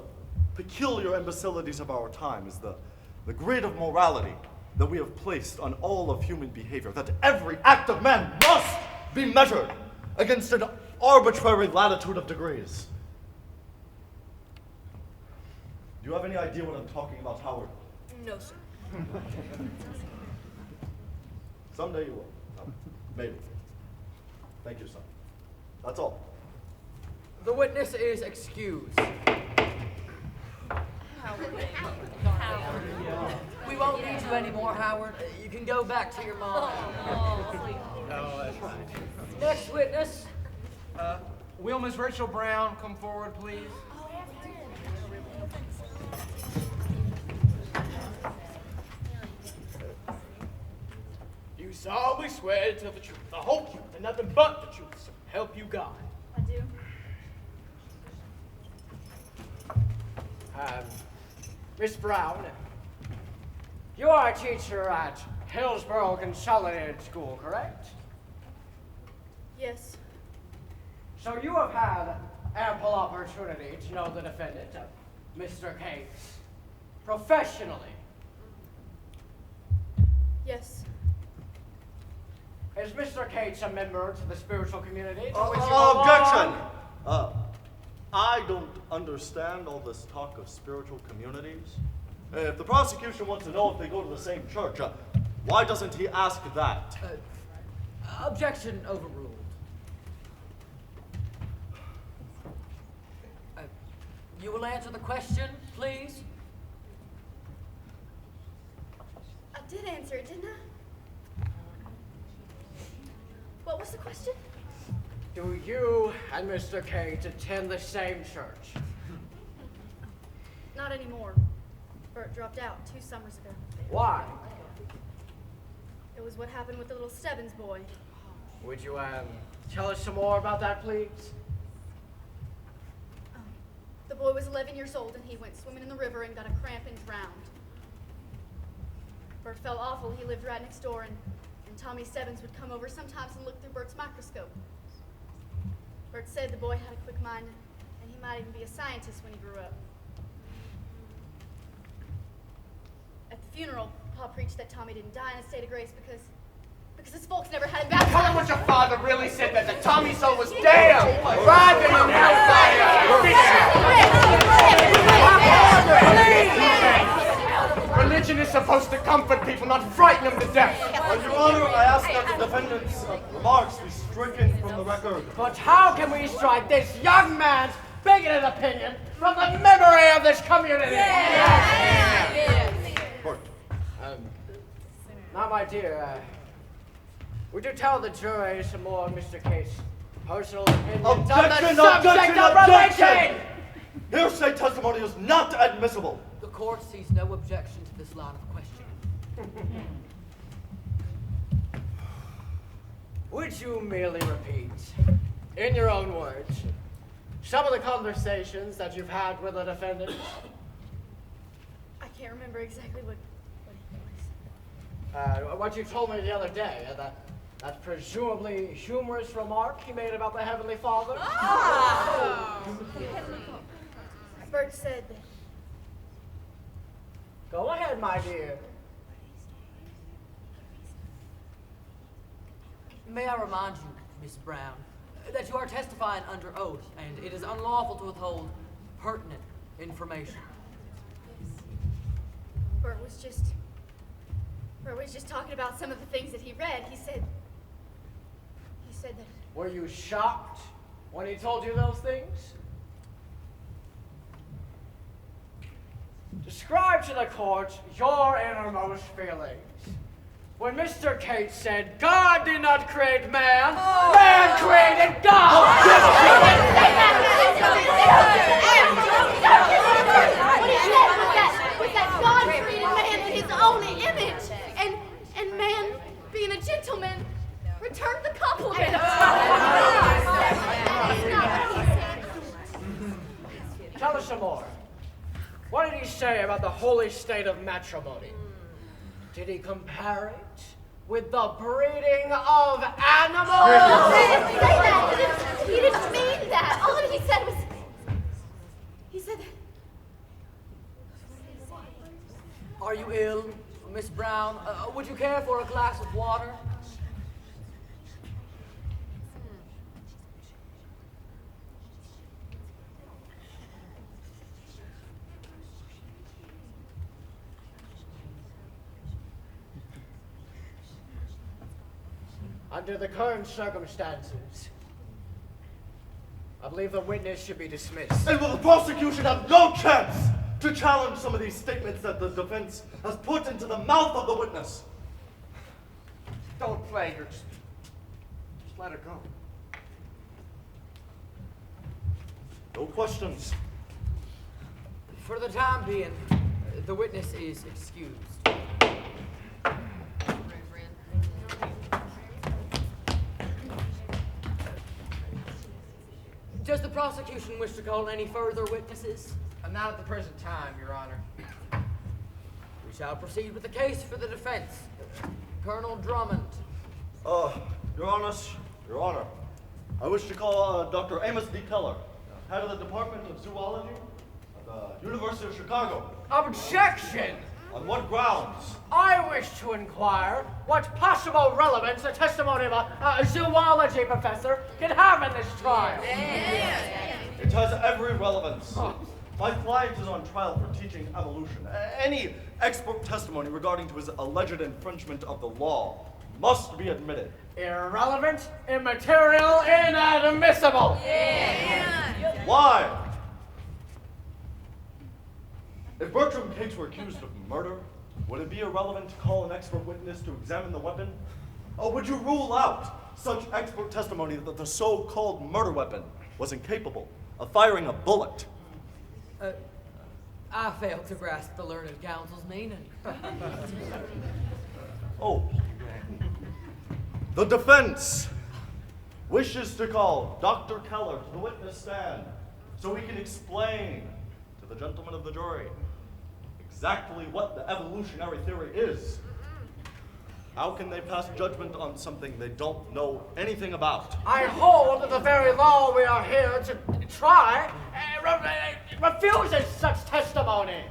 peculiar imbecilities of our time is the grid of morality that we have placed on all of human behavior, that every act of man must be measured against an arbitrary latitude of degrees. Do you have any idea what I'm talking about, Howard? No, sir. Someday you will. Maybe. Thank you, son. That's all. The witness is excused. We won't need you anymore, Howard. You can go back to your mom. Oh, that's right. Next witness. Will Miss Rachel Brown come forward, please? You solemnly swear to tell the truth, the whole truth, and nothing but the truth, so help you God. I do. Miss Brown, You are a teacher at Hillsborough Consolidated School, correct? Yes. So you have had ample opportunity to know the defendant, Mr. Cates, professionally. Yes. Is Mr. Cates a member to the spiritual community to which you belong? Objection! I don't understand all this talk of spiritual communities. If the prosecution wants to know if they go to the same church, why doesn't he ask that? Objection overruled. You will answer the question, please? I did answer it, didn't I? What was the question? Do you and Mr. Cates attend the same church? Not anymore. Bert dropped out 2 summers ago. Why? It was what happened with the little Stebbins boy. Would you tell us some more about that, please? The boy was 11 years old and he went swimming in the river and got a cramp and drowned. Bert felt awful. He lived right next door and Tommy Stebbins would come over sometimes and look through Bert's microscope. Bert said the boy had a quick mind and he might even be a scientist when he grew up. At the funeral, Pa preached that Tommy didn't die in a state of grace because his folks never had him baptized. Tell him what your father really said, that Tommy's soul was damned, writhing in hellfire. Religion is supposed to comfort people, not frighten them to death. Your Honor, I ask that the defendant's remarks be stricken from the record. But how can we strike this young man's bigoted opinion from the memory of this community? Now, my dear, would you tell the jury some more of Mr. Cates' personal opinions on the subject of religion? Hearsay testimony is not admissible. The court sees no objection to this line of questioning. Would you merely repeat, in your own words, some of the conversations that you've had with the defendant? I can't remember exactly what what you told me the other day, that presumably humorous remark he made about the Heavenly Father? Bert said that. Go ahead, my dear. May I remind you, Miss Brown, that you are testifying under oath, and it is unlawful to withhold pertinent information. Bert was just talking about some of the things that he read. He said that. Were you shocked when he told you those things? Describe to the court your innermost feelings. When Mr. Cates said, God did not create man, man created God! What he said was that God created man in his own image, and man, being a gentleman, returned the compliment. Tell us some more. What did he say about the holy state of matrimony? Did he compare it with the breeding of animals? He didn't say that. He didn't mean that. All that he said was, he said that. Are you ill, Miss Brown? Would you care for a glass of water? Under the current circumstances, I believe the witness should be dismissed. And will the prosecution have no chance to challenge some of these statements that the defense has put into the mouth of the witness? Don't play her. Just let her go. No questions. For the time being, the witness is excused. Does the prosecution wish to call any further witnesses? Not at the present time, Your Honor. We shall proceed with the case for the defense. Colonel Drummond. Your Honor, I wish to call Dr. Amos D. Keller, head of the Department of Zoology at the University of Chicago. Objection! On what grounds? I wish to inquire what possible relevance the testimony of a zoology professor can have in this trial. It has every relevance. My client is on trial for teaching evolution. Any expert testimony regarding to his alleged infringement of the law must be admitted. Irrelevant, immaterial, inadmissible. Why? If Bertram Cates were accused of murder, would it be irrelevant to call an expert witness to examine the weapon? Or would you rule out such expert testimony that the so-called murder weapon was incapable of firing a bullet? I fail to grasp the learned counsel's meaning. Oh. The defense wishes to call Dr. Keller to the witness stand so he can explain to the gentlemen of the jury exactly what the evolutionary theory is. How can they pass judgment on something they don't know anything about? I hold that the very law we are here to try refuses such testimony.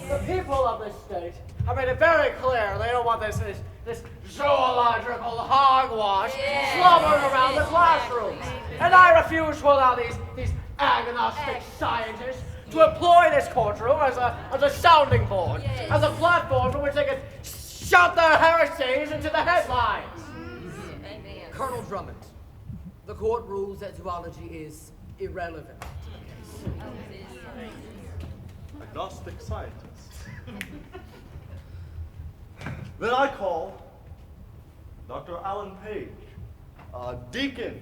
The people of this state have made it very clear they don't want this zoological hogwash slobbering around the classrooms. And I refuse to allow these agnostic scientists to employ this courtroom as a sounding board, as a platform from which they can shout their heresies into the headlines. Colonel Drummond, the court rules that zoology is irrelevant to the case. Agnostic scientists. Then I call Dr. Alan Page, a deacon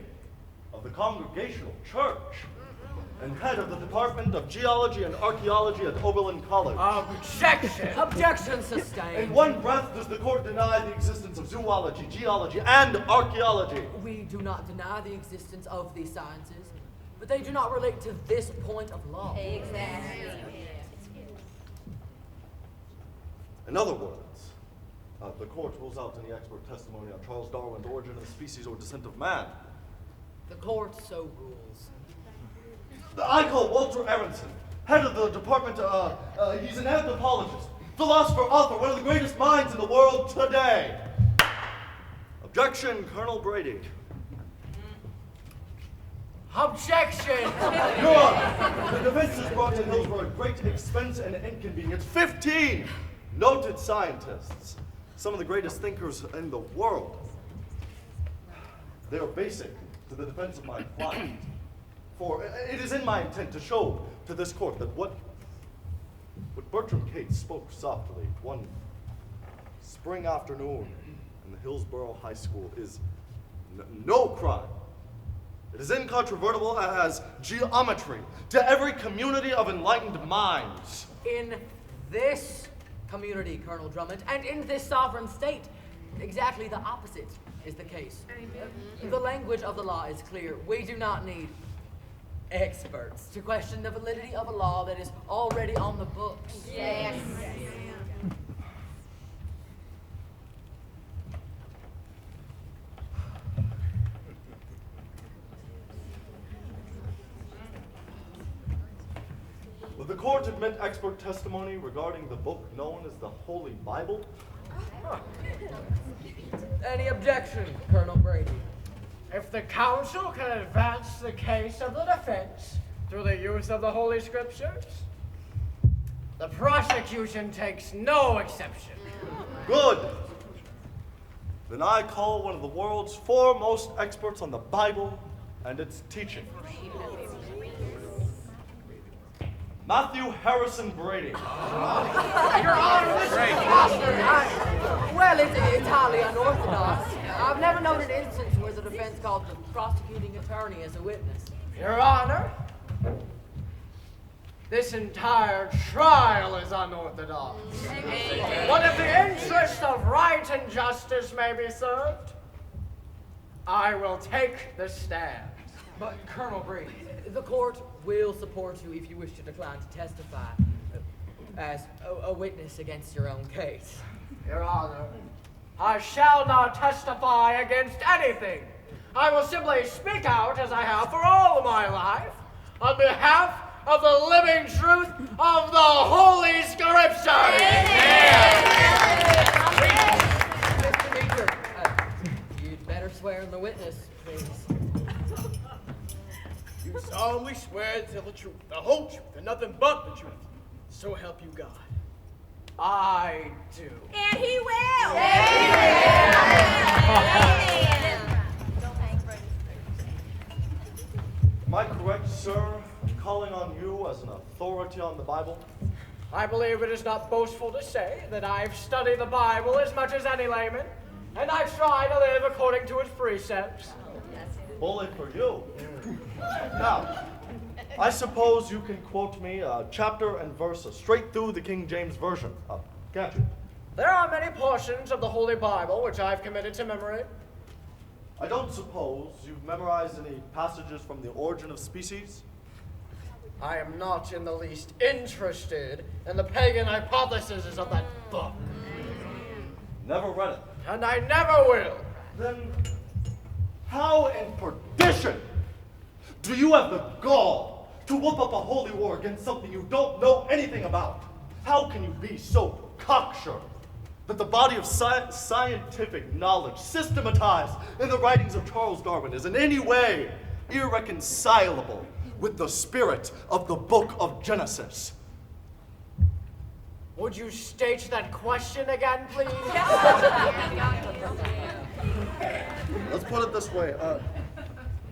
of the Congregational Church and head of the Department of Geology and Archaeology at Oberlin College. Objection! Objection sustained. In one breath does the court deny the existence of zoology, geology, and archaeology. We do not deny the existence of these sciences, but they do not relate to this point of law. Exactly. In other words, the court rules out any expert testimony on Charles Darwin's origin of the species or descent of man. The court so rules. I call Walter Aronson, head of the department. He's an anthropologist, philosopher, author, one of the greatest minds in the world today. Objection, Colonel Brady. Objection! Your Honor, the defense has brought in Hillsborough at great expense and inconvenience 15 noted scientists, some of the greatest thinkers in the world. They are basic to the defense of my client. For it is in my intent to show to this court that what Bertram Cates spoke softly one spring afternoon in the Hillsborough High School is no crime. It is incontrovertible as geometry to every community of enlightened minds. In this community, Colonel Drummond, and in this sovereign state, exactly the opposite is the case. The language of the law is clear. We do not need experts to question the validity of a law that is already on the books. Yes. Would the court admit expert testimony regarding the book known as the Holy Bible? Any objection, Colonel Brady? If the counsel can advance the case of the defense through the use of the Holy Scriptures, the prosecution takes no exception. Good. Then I call one of the world's foremost experts on the Bible and its teaching. Matthew Harrison Brady. Your Honor, this is preposterous. Well, it's highly unorthodox. I've never known an instance where the defense called the prosecuting attorney as a witness. Your Honor, this entire trial is unorthodox. But if the interest of right and justice may be served, I will take the stand. But, Colonel Brady, the court will support you if you wish to decline to testify. as a witness against your own case. Your Honor, I shall not testify against anything. I will simply speak out as I have for all of my life on behalf of the living truth of the Holy Scriptures. Mr. Meeker, you'd better swear in the witness, please. You solemnly swear to tell the truth, the whole truth, and nothing but the truth. So help you God. I do. And he will. Am I correct, sir, in calling on you as an authority on the Bible? I believe it is not boastful to say that I've studied the Bible as much as any layman, and I try to live according to its precepts. Bully for you. Now, I suppose you can quote me a chapter and verse straight through the King James Version, can't you? There are many portions of the Holy Bible which I've committed to memory. I don't suppose you've memorized any passages from the Origin of Species? I am not in the least interested in the pagan hypotheses of that book. Never read it. And I never will. Then how in perdition do you have the gall to whoop up a holy war against something you don't know anything about? How can you be so cocksure that the body of scientific knowledge systematized in the writings of Charles Darwin is in any way irreconcilable with the spirit of the book of Genesis? Would you state that question again, please? Let's put it this way.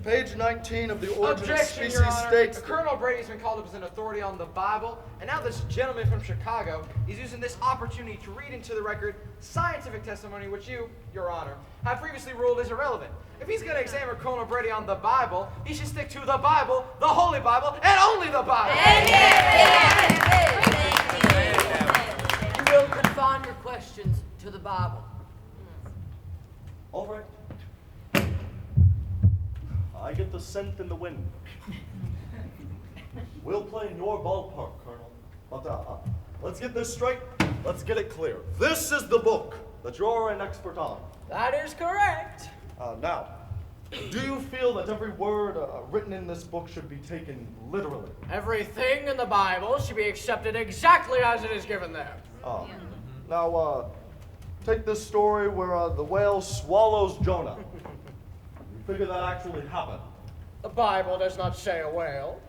Page 19 of the Origin of Objection, Species Your Honor. states... Colonel Brady's been called up as an authority on the Bible, and now this gentleman from Chicago is using this opportunity to read into the record scientific testimony which you, Your Honor, have previously ruled is irrelevant. If he's going to examine Colonel Brady on the Bible, he should stick to the Bible, the Holy Bible, and only the Bible. You will confine your questions to the Bible. All right. I get the scent in the wind. We'll play in your ballpark, Colonel. But let's get this straight. Let's get it clear. This is the book that you're an expert on. That is correct. Now, do you feel that every word written in this book should be taken literally? Everything in the Bible should be accepted exactly as it is given there. Now, take this story where the whale swallows Jonah. You figure that actually happened? The Bible does not say a whale.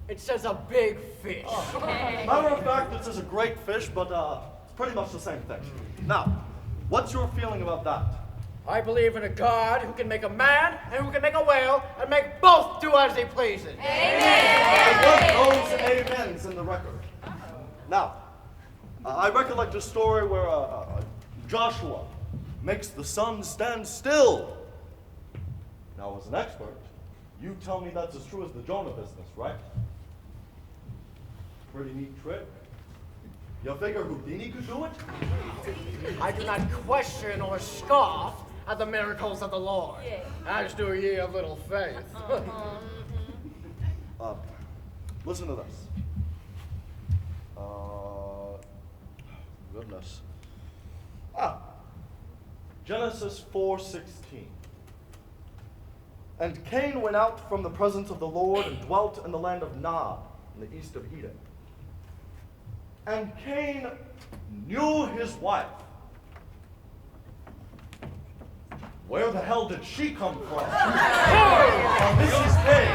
It says a big fish. Matter of fact, this is a great fish, but it's pretty much the same thing. Now, what's your feeling about that? I believe in a God who can make a man and who can make a whale and make both do as he pleases. I want those amens in the record. Now, I recollect a story where Joshua makes the sun stand still. Now, as an expert, you tell me that's as true as the Jonah business, right? Pretty neat trick. You figure Houdini could do it? I do not question or scoff at the miracles of the Lord, as do ye of little faith. Listen to this. Goodness. Genesis 4:16. And Cain went out from the presence of the Lord and dwelt in the land of Nod, in the east of Eden. And Cain knew his wife. Where the hell did she come from? This is Cain.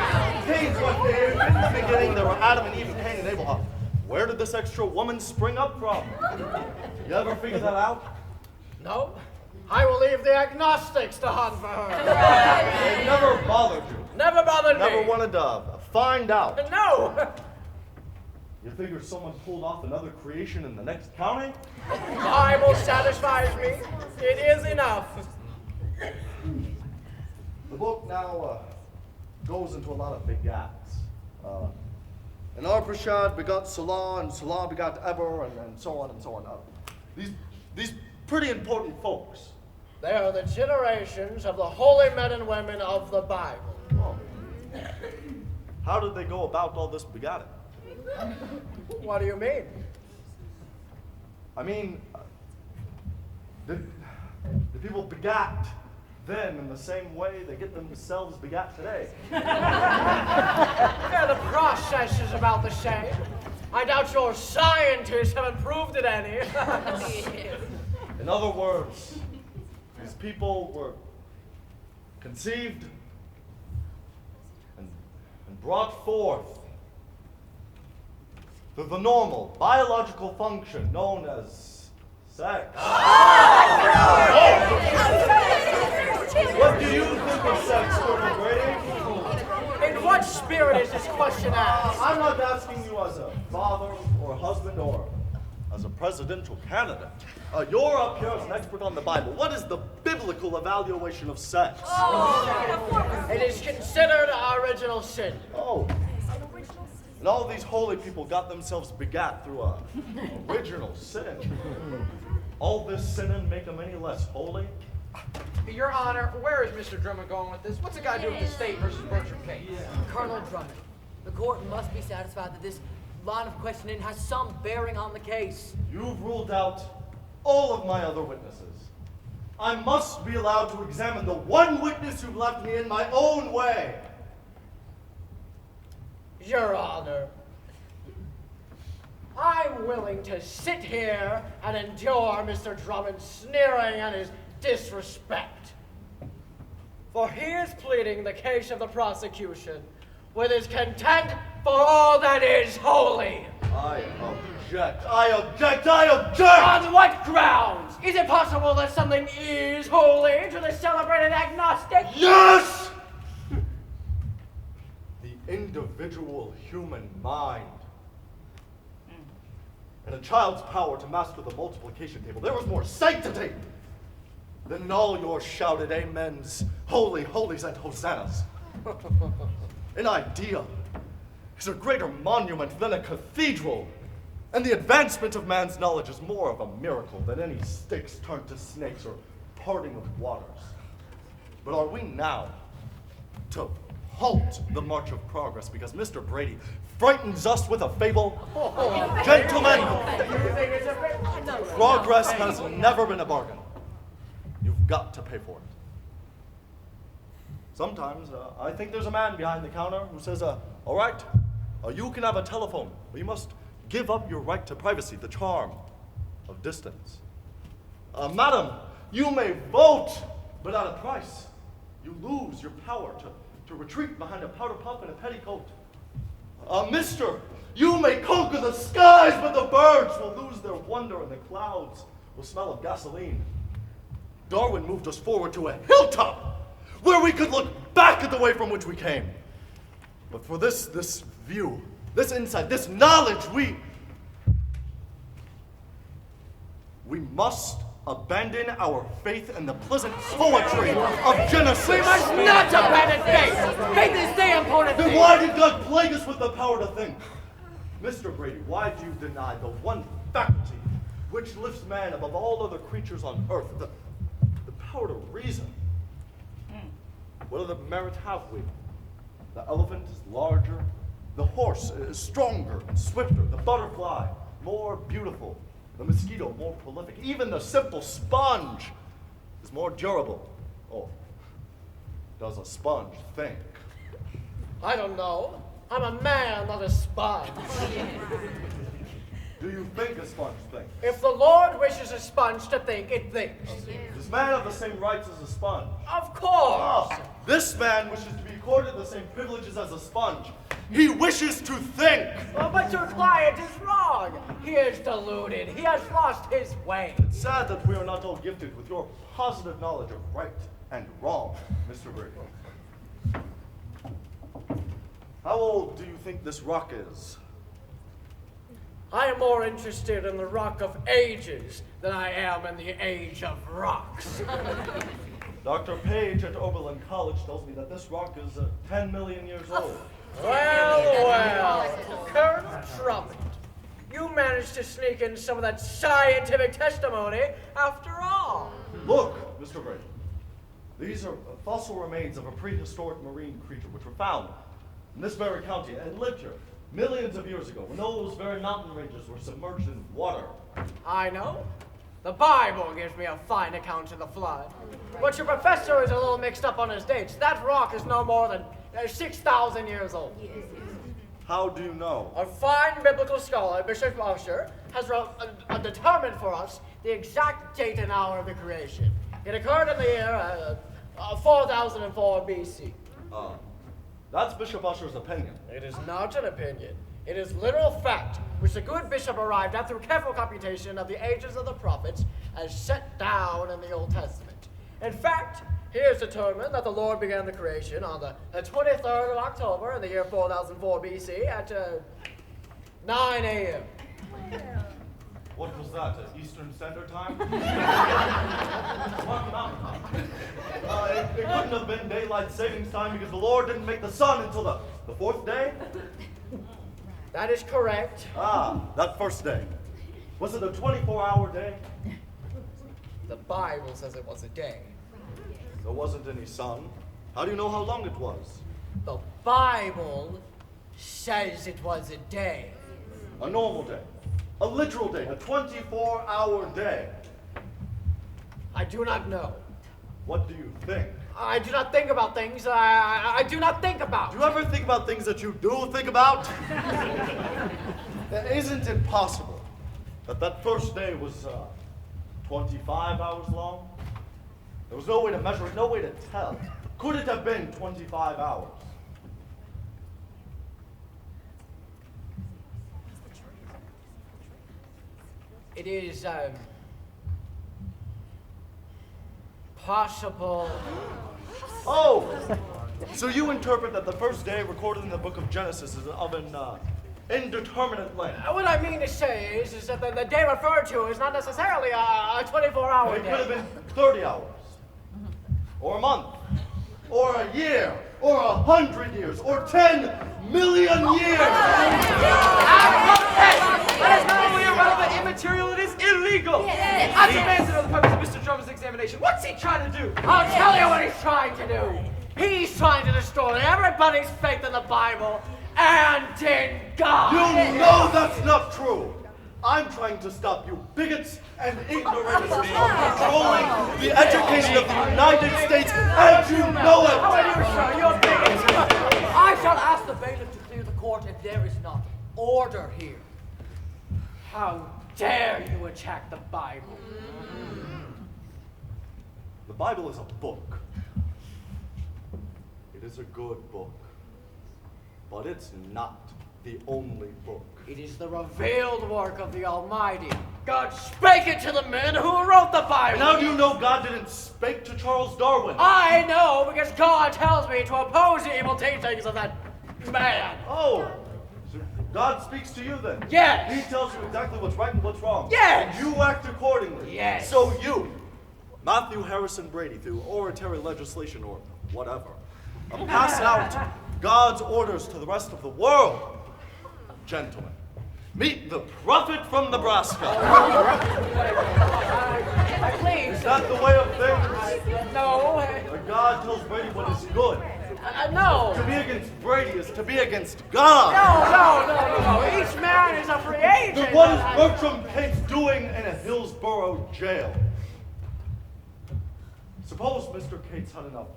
Cain's what they in the beginning. There were Adam and Eve and Cain and Abel. Where did this extra woman spring up from? You ever figure that out? No. I will leave the agnostics to hunt for her. They never bothered you. Never bothered me. Never wanted to find out. No. You figure someone pulled off another creation in the next county? The Bible satisfies me. It is enough. The book now goes into a lot of big acts. And Arpachshad begot Salah, and Salah begot Eber, and so on and so on. These pretty important folks. They are the generations of the holy men and women of the Bible. Oh. How did they go about all this begatting? What do you mean? I mean, the people begat then in the same way they get themselves begat today. Yeah, the process is about the same. I doubt your scientists have improved it any. In other words, these people were conceived and brought forth through the normal biological function known as sex. What do you think of sex, Colonel Brady? In what spirit is this question asked? I'm not asking you as a father or a husband or as a presidential candidate. You're up here as an expert on the Bible. What is the biblical evaluation of sex? It is considered original sin. Oh. And all these holy people got themselves begat through a original sin. All this sinning make them any less holy? Your Honor, where is Mr. Drummond going with this? What's it got to do with the state versus Bertram case? Colonel Drummond, the court must be satisfied that this line of questioning has some bearing on the case. You've ruled out all of my other witnesses. I must be allowed to examine the one witness who left me in my own way. Your Honor, I'm willing to sit here and endure Mr. Drummond's sneering and his disrespect. For he is pleading the case of the prosecution with his contempt for all that is holy. I object. I object. I object! On what grounds? Is it possible that something is holy to the celebrated agnostic? Yes! The individual human mind. In a child's power to master the multiplication table, there is more sanctity than in all your shouted amens, holy, holies, and hosannas. An idea is a greater monument than a cathedral, and the advancement of man's knowledge is more of a miracle than any sticks turned to snakes or parting of waters. But are we now to halt the march of progress because Mr. Brady frightens us with a fable? Gentlemen, progress has never been a bargain. You've got to pay for it. Sometimes I think there's a man behind the counter who says, all right, you can have a telephone, but you must give up your right to privacy, the charm of distance. Madam, you may vote, but at a price. You lose your power to retreat behind a powder puff and a petticoat. Mister, you may conquer the skies, but the birds will lose their wonder and the clouds will smell of gasoline. Darwin moved us forward to a hilltop where we could look back at the way from which we came. But for this view, this insight, this knowledge, we must abandon our faith in the pleasant poetry of Genesis. We must not abandon faith. Faith is the important thing. Then why did God plague us with the power to think? Mr. Brady, why do you deny the one faculty which lifts man above all other creatures on earth, the power to reason? What other merit have we? The elephant is larger, the horse is stronger and swifter, the butterfly more beautiful, the mosquito more prolific, even the simple sponge is more durable. Oh, does a sponge think? I don't know. I'm a man, not a sponge. Do you think a sponge thinks? If the Lord wishes a sponge to think, it thinks. Does man have the same rights as a sponge? Of course. This man wishes to be accorded the same privileges as a sponge. He wishes to think. Oh, but your client is wrong. He is deluded. He has lost his way. It's sad that we are not all gifted with your positive knowledge of right and wrong, Mr. Brady. How old do you think this rock is? I am more interested in the Rock of Ages than I am in the age of rocks. Dr. Page at Oberlin College tells me that this rock is 10 million years old. Well, Colonel Drummond, you managed to sneak in some of that scientific testimony after all. Look, Mr. Brady, these are fossil remains of a prehistoric marine creature which were found in this very county and lived here millions of years ago when those very mountain ranges were submerged in water. I know. The Bible gives me a fine account of the flood. But your professor is a little mixed up on his dates. That rock is no more than 6,000 years old. How do you know? A fine biblical scholar, Bishop Usher, has determined for us the exact date and hour of the creation. It occurred in the year 4004 BC. That's Bishop Usher's opinion. It is not an opinion. It is literal fact, which the good bishop arrived at through careful computation of the ages of the prophets as set down in the Old Testament. In fact, he has determined that the Lord began the creation on the 23rd of October in the year 4004 BC at 9 a.m. What was that, Eastern Standard Time? It couldn't have been daylight savings time because the Lord didn't make the sun until the fourth day? That is correct. That first day. Was it a 24-hour day? The Bible says it was a day. There wasn't any sun. How do you know how long it was? The Bible says it was a day. A normal day. A literal day. A 24-hour day. I do not know. What do you think? I do not think about things I do not think about. Do you ever think about things that you do think about? Isn't it possible that first day was 25 hours long? There was no way to measure it, no way to tell. Could it have been 25 hours? It is possible. Oh! So you interpret that the first day recorded in the book of Genesis is of an indeterminate length. What I mean to say is that the day referred to is not necessarily a 24-hour It day. could have been 30 hours. Or a month. Or a year. Or 100 years. Or 10 million years! That is not only irrelevant, immaterial, it is illegal! I demand to know the purpose of Mr. Drummond's examination. What's he trying to do? I'll tell you what he's trying to do. He's trying to destroy everybody's faith in the Bible and in God. You know that's not true. I'm trying to stop you bigots and ignoramuses from controlling the education of the United States, and you know it! How are you sure you're bigots? I shall ask the bailiff to clear the court if there is not order here. How dare you attack the Bible? The Bible is a book. It is a good book. But it's not the only book. It is the revealed work of the Almighty. God spake it to the men who wrote the Bible. And how do you know God didn't speak to Charles Darwin? I know because God tells me to oppose the evil teachings of that man. Oh, so God speaks to you then? Yes. He tells you exactly what's right and what's wrong. Yes. And you act accordingly. Yes. So you, Matthew Harrison Brady, through oratory legislation or whatever, pass out God's orders to the rest of the world. Gentlemen, meet the prophet from Nebraska. Please. Is that the way of things? No. God tells Brady what is good. No. To be against Brady is to be against God. No. Each man is a free agent. Then what is Bertram Cates doing in a Hillsborough jail? Suppose Mr. Cates had enough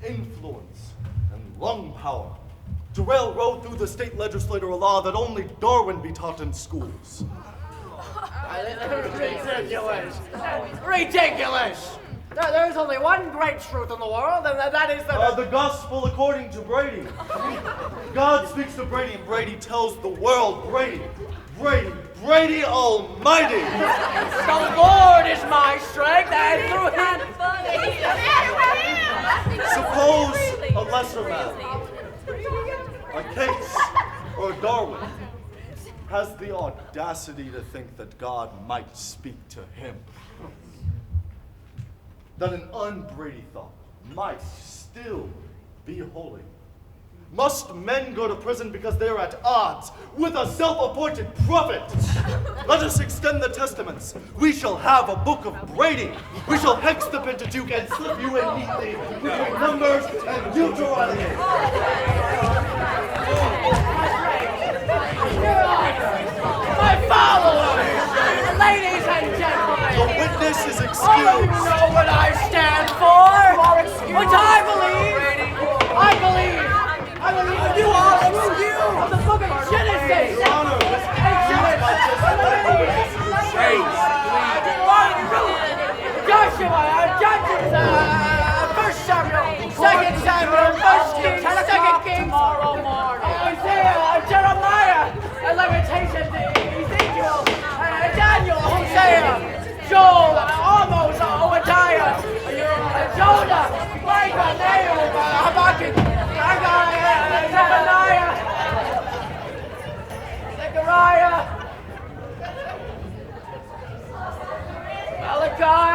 influence and lung power to railroad through the state legislature a law that only Darwin be taught in schools. Ridiculous. Ridiculous. There's only one great truth in the world, and that is that... The gospel according to Brady. God speaks to Brady, and Brady tells the world, Brady Almighty. The Lord is my strength, and through him... Suppose a lesser man, a Cates or a Darwin, has the audacity to think that God might speak to him. That an unbrady thought might still be holy. Must men go to prison because they are at odds with a self-appointed prophet? Let us extend the testaments. We shall have a book of Brady. We shall hex the Pentateuch and slip you in neatly between Numbers and Deuteronomy. My followers! All of you know what I stand for. What I believe. I believe you all through you of the book of Genesis. Joshua, Judges, 1 Samuel, 2 Samuel, 1 Kings, 2 Kings, Isaiah, Jeremiah, Lamentations, Ezekiel, Daniel, Hosea, Joel, Amos, Obadiah, Jonah, Micah, Nahum, Habakkuk, Haggai, Zephaniah, Zechariah, Malachi.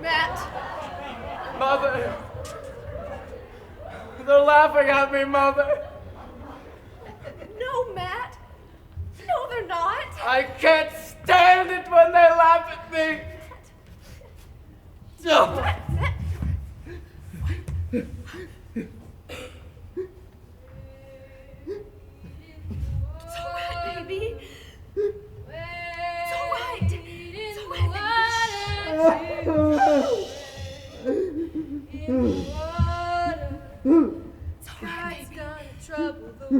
Matt. Mother. They're laughing at me, Mother. No, Matt. No, they're not. I can't stand it when they laugh at me. It's all right, baby. It's all right. It's all right, baby. It's all right, baby.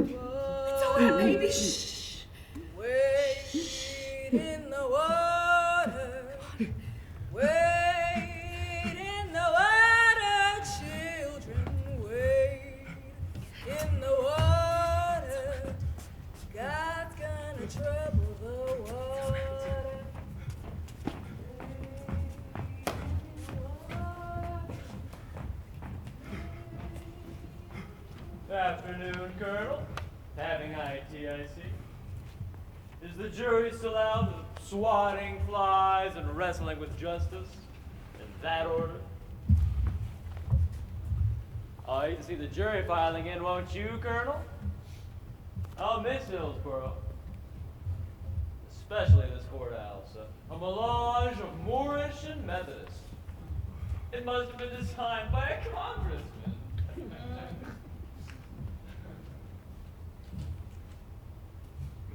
It's all right, baby. Shh. Wade in the water. Wade in the water, children. Wade in the water. God's gonna trouble the water. Afternoon, Colonel. Having IT, I see. Is the jury still out of swatting flies and wrestling with justice? In that order? Oh, you can see the jury filing in, won't you, Colonel? I'll miss Hillsborough. Especially this courthouse. A melange of Moorish and Methodist. It must have been designed by a congressman.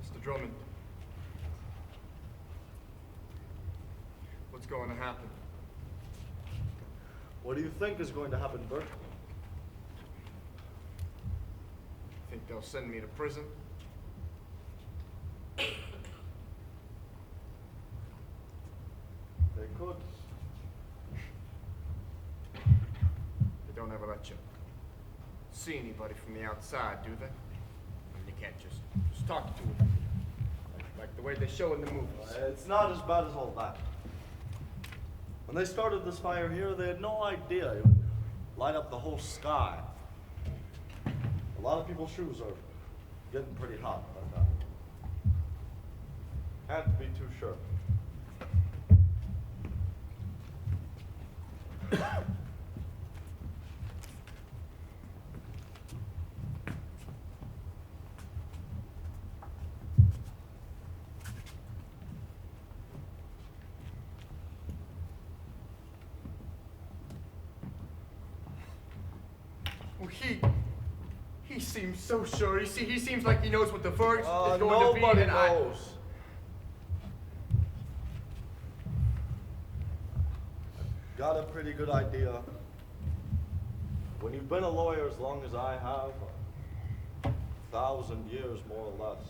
Mr. Drummond, what's going to happen? What do you think is going to happen, Bert? Think they'll send me to prison? They could. They don't ever let you see anybody from the outside, do they? And you can't just talk to them like the way they show in the movies. It's not as bad as all that. When they started this fire here, they had no idea it would light up the whole sky. A lot of people's shoes are getting pretty hot like that. Can't be too sure. Well, he seems so sure. He seems like he knows what the verdict is going to be. Nobody And knows. I've got a pretty good idea. When you've been a lawyer as long as I have, 1,000 years more or less,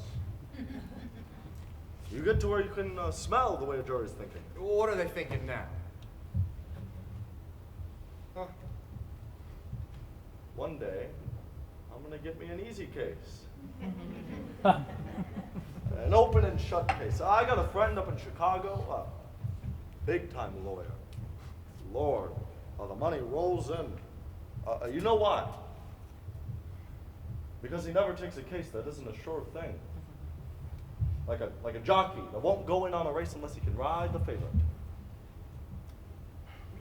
you get to where you can smell the way a jury's thinking. What are they thinking now? Huh. One day, I'm gonna get me an easy case. An open and shut case. I got a friend up in Chicago, big time lawyer. Lord, the money rolls in. You know why? Because he never takes a case that isn't a sure thing. Like a jockey that won't go in on a race unless he can ride the favorite.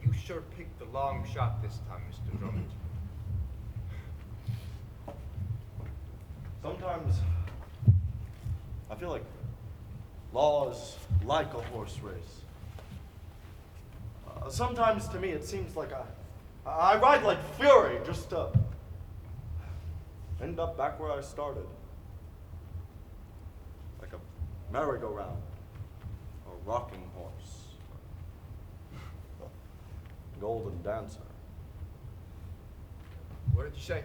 You sure picked the long shot this time, Mr. Drummond. Sometimes I feel like law is like a horse race. Sometimes to me it seems like I ride like fury just to end up back where I started. Like a merry-go-round, or rocking horse, or golden dancer. What did you say?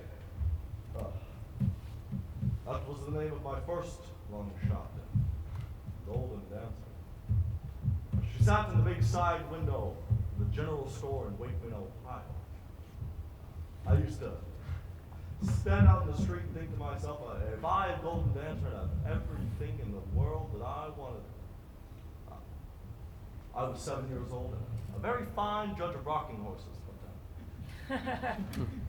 That was the name of my first long shot, golden dancer. She sat in the big side window of the general store in Wakeman, Ohio. I used to stand out in the street and think to myself, if I had golden dancer and had everything in the world that I wanted. I was 7 years old and a very fine judge of rocking horses at the time.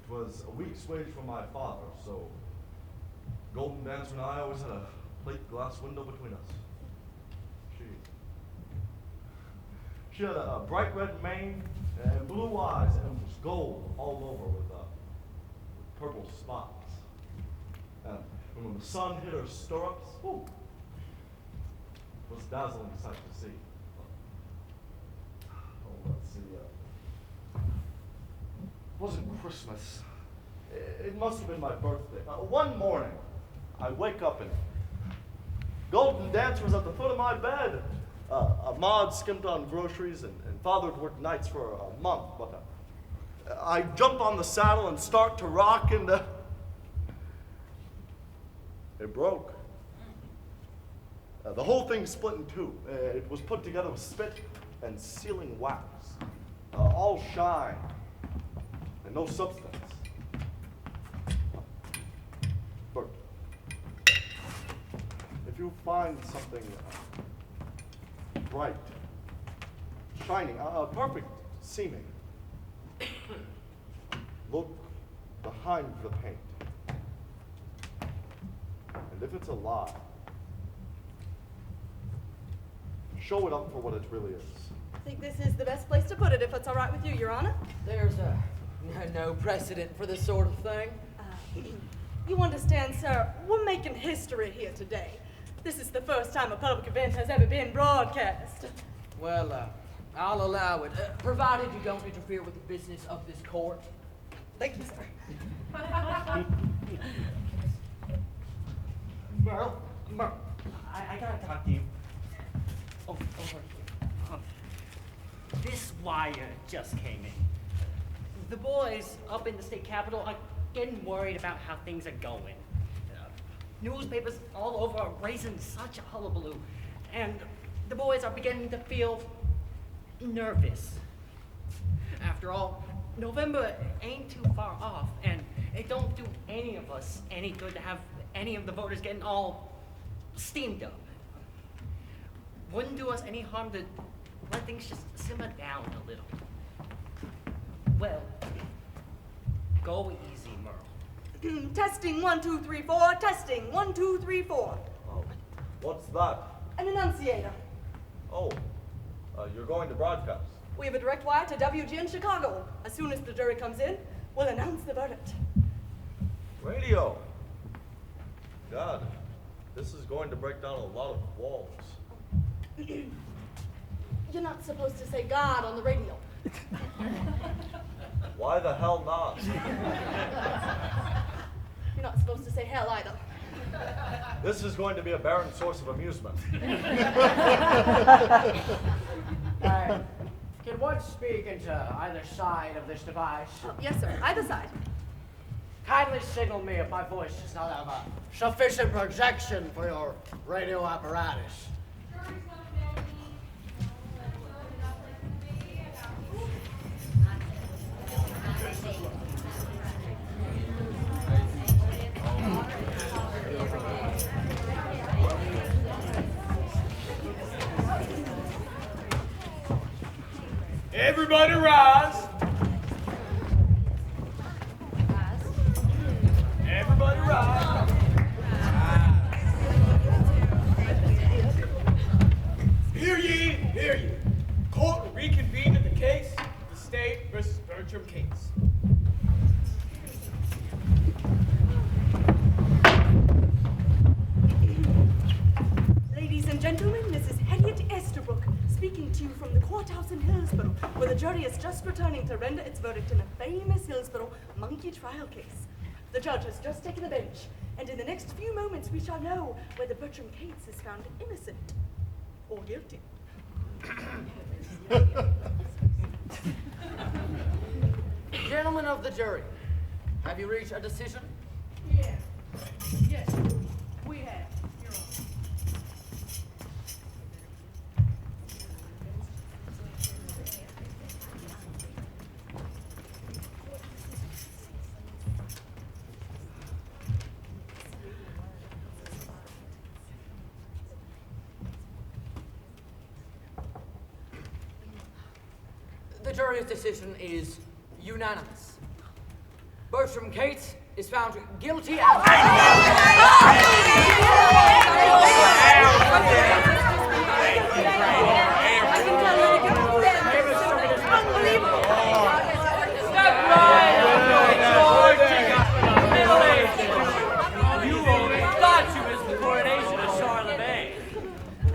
It was a week's wage from my father, so golden dancer and I always had a plate glass window between us. She had a bright red mane and blue eyes, and it was gold all over with purple spots. And when the sun hit her stirrups, whoo, it was a dazzling sight to see. Oh, let's see. It wasn't Christmas. It must have been my birthday. One morning, I wake up and golden dancer was at the foot of my bed. Maud skimped on groceries, and Father had worked nights for a month, but I jump on the saddle and start to rock, and it broke. The whole thing split in two. It was put together with spit and sealing wax, all shine and no substance. But if you find something bright, shining, perfect seeming, look behind the paint. And if it's a lie, show it up for what it really is. I think this is the best place to put it, if it's all right with you, Your Honor. There's no precedent for this sort of thing. You understand, sir, we're making history here today. This is the first time a public event has ever been broadcast. Well, I'll allow it, provided you don't interfere with the business of this court. Thank you, sir. Merle, I gotta talk to you. Over here. This wire just came in. The boys up in the state capitol are getting worried about how things are going. Newspapers all over are raising such a hullabaloo, and the boys are beginning to feel nervous. After all, November ain't too far off, and it don't do any of us any good to have any of the voters getting all steamed up. Wouldn't do us any harm to let things just simmer down a little. Well, go easy, Merle. Testing 1, 2, 3, 4. Testing 1, 2, 3, 4. Oh, what's that? An enunciator. Oh, you're going to broadcast. We have a direct wire to WGN Chicago. As soon as the jury comes in, we'll announce the verdict. Radio. God, this is going to break down a lot of walls. You're not supposed to say God on the radio. Why the hell not? You're not supposed to say hell either. This is going to be a barren source of amusement. Can one speak into either side of this device? Oh, yes, sir. Either side. Kindly signal me if my voice does not have a sufficient projection for your radio apparatus. Everybody rise. Everybody rise. Hear ye, hear ye. Court will reconvene in the case, the state versus Bertram case. Ladies and gentlemen, this is Harriet Estabrook speaking to you from the courthouse in Hillsborough, where the jury is just returning to render its verdict in a famous Hillsborough monkey trial case. The judge has just taken the bench, and in the next few moments we shall know whether Bertram Cates is found innocent or guilty. Gentlemen of the jury, have you reached a decision? Yeah. Yes, we have, Your Honor. The jury's decision is unanimous. Bertram Cates is found guilty Now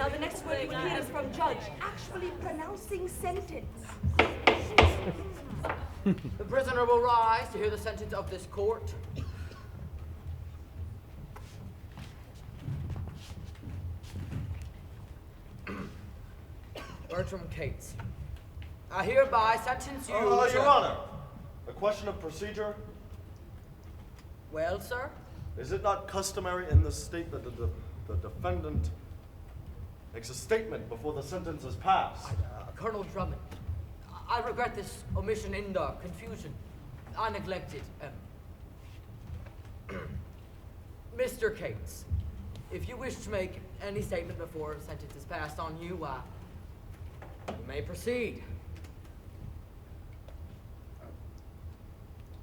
the next word you will hear is from judge actually pronouncing sentence. The prisoner will rise to hear the sentence of this court. Bertram Cates, I hereby sentence you to... Your Honor, a question of procedure. Well, sir? Is it not customary in this state that the defendant makes a statement before the sentence is passed? Colonel Drummond, I regret this omission in the confusion. I neglected. Mr. Cates, if you wish to make any statement before sentence is passed on you, you may proceed.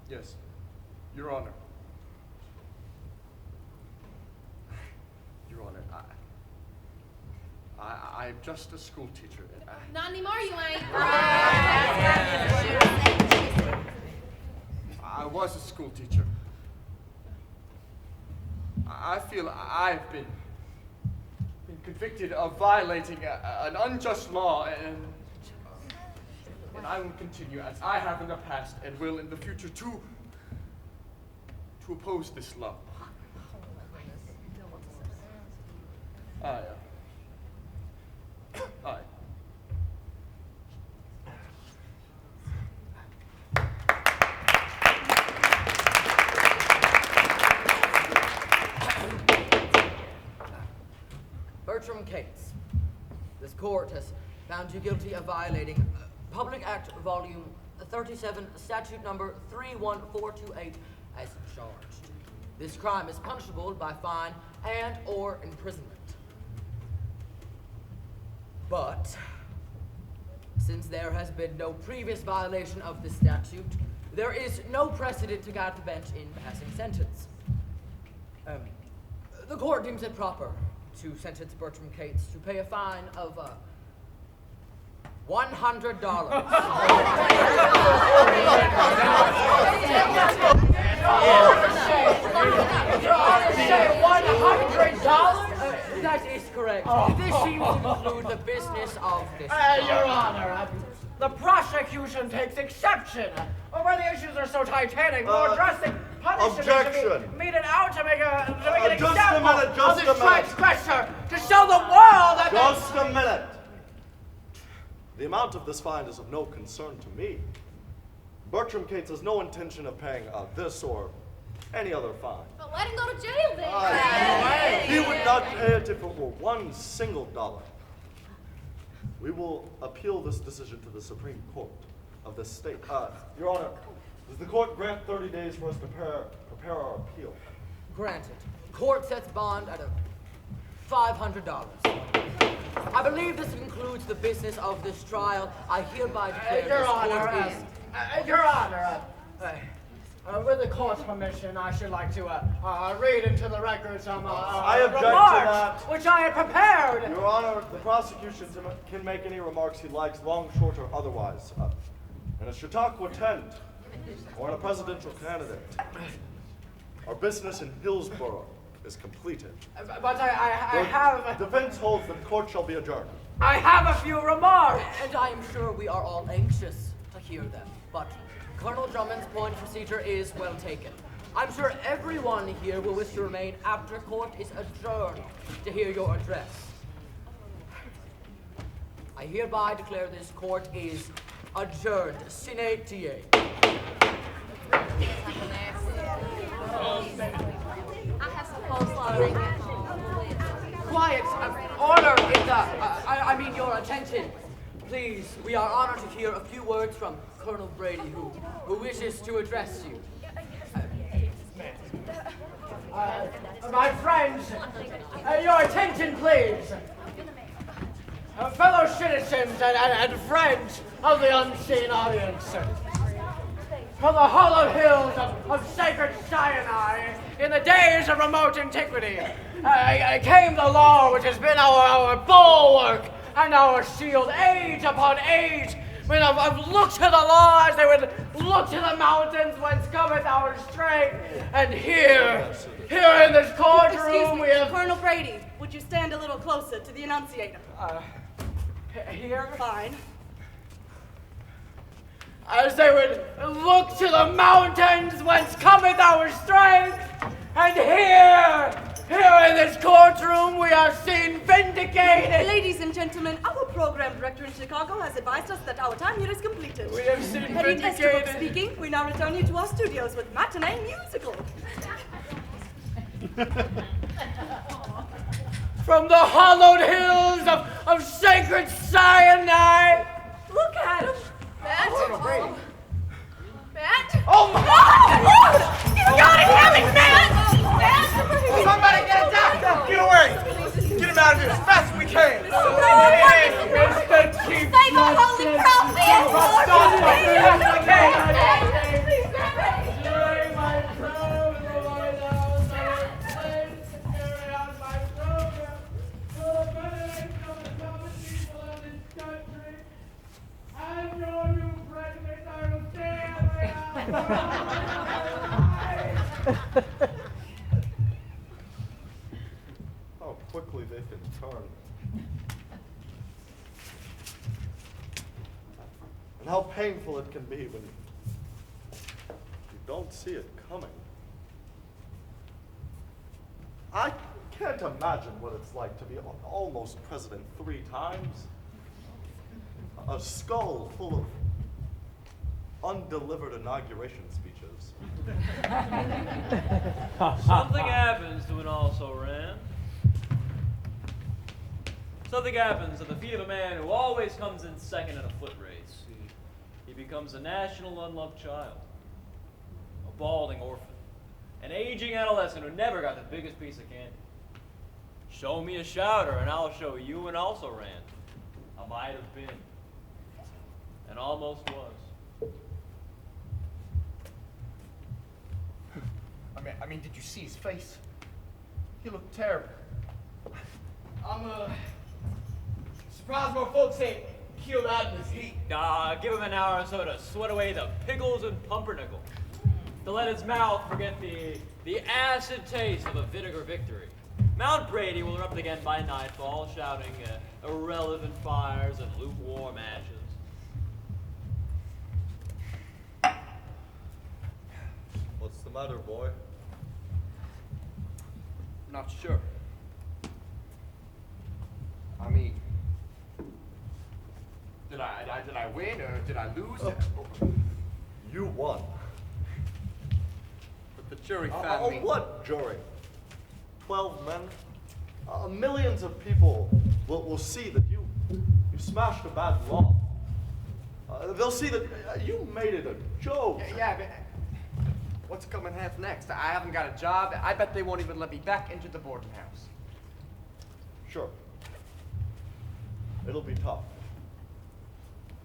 Yes, Your Honor. Your Honor, I'm just a school teacher. Not anymore, you ain't. I was a school teacher. I feel I've been convicted of violating an unjust law, and I will continue as I have in the past and will in the future to oppose this law. Aye. Bertram Cates, this court has found you guilty of violating Public Act Volume 37, Statute Number 31428 as charged. This crime is punishable by fine and/or imprisonment. But, since there has been no previous violation of this statute, there is no precedent to guide the bench in passing sentence. The court deems it proper to sentence Bertram Cates to pay a fine of $100. $100? That is correct. This seems to include the business of this. Your Honor, the prosecution takes exception. Where the issues are so titanic, more drastic punishment Objection. should be meted out to make an Just example a minute, of just this a minute. transgressor, to show the world that Just a minute. The amount of this fine is of no concern to me. Bertram Cates has no intention of paying this or any other fine. But let him go to jail then. He would not pay it if it were one single dollar. We will appeal this decision to the Supreme Court of this state. Your Honor, does the court grant 30 days for us to prepare our appeal? Granted. Court sets bond at $500. I believe this includes the business of this trial. I hereby declare Your this Honor, court is... Your Honor, with the court's permission, I should like to read into the record some I object to remarks that. which I have prepared. Your Honor, the prosecution can make any remarks he likes, long, short, or otherwise. In a Chautauqua tent, or in a presidential candidate, our business in Hillsborough is completed. But I have... Defense holds that the court shall be adjourned. I have a few remarks. And I am sure we are all anxious to hear them. But Colonel Drummond's point of procedure is well taken. I'm sure everyone here will wish to remain after court is adjourned to hear your address. I hereby declare this court is adjourned sine die. I have some coleslaw right now. Quiet! Order in the... I mean your attention. Please, we are honored to hear a few words from Colonel Brady, who wishes to address you. My friends, your attention, please. Fellow citizens and friends of the unseen audience. From the hollowed hills of sacred Sinai, in the days of remote antiquity, came the law which has been our bulwark and our shield age upon age. When I've looked to the law as they would look to the mountains whence cometh our strength. And here in this courtroom we have... Colonel Brady, would you stand a little closer to the enunciator? Here? Fine. As they would look to the mountains whence cometh our strength. And here in this courtroom we are seen vindicated. Ladies and gentlemen, our program director in Chicago has advised us that our time here is completed. We have seen Heading vindicated. Estabrook speaking, we now return you to our studios with Matinee Musical. From the hollowed hills of sacred Sinai. Look at him. Matt. Matt. Oh, no! You gotta have it, Matt! Somebody get a doctor! Get away! Get him out of here as fast as we can! Mr. Chief Save our holy prophet! How quickly they can turn. And how painful it can be when you don't see it coming. I can't imagine what it's like to be almost president 3 times. A skull full of undelivered inauguration speeches. Something happens to an also-ran. Something happens at the feet of a man who always comes in second in a foot race. He becomes a national unloved child, a balding orphan, an aging adolescent who never got the biggest piece of candy. Show me a shouter and I'll show you an also-ran. I might have been, and almost was. I mean, did you see his face? He looked terrible. I'm surprised more folks ain't killed out in this heat. Give him an hour or so to sweat away the pickles and pumpernickel. To let his mouth forget the acid taste of a vinegar victory. Mount Brady will erupt again by nightfall, shouting irrelevant fires and lukewarm ashes. What's the matter, boy? Not sure. I mean, did I win or did I lose? You won. But the jury found me. What jury? 12 men? Millions of people will see that you smashed a bad law. They'll see that you made it a joke. Yeah, but what's coming half next? I haven't got a job. I bet they won't even let me back into the boarding house. Sure. It'll be tough.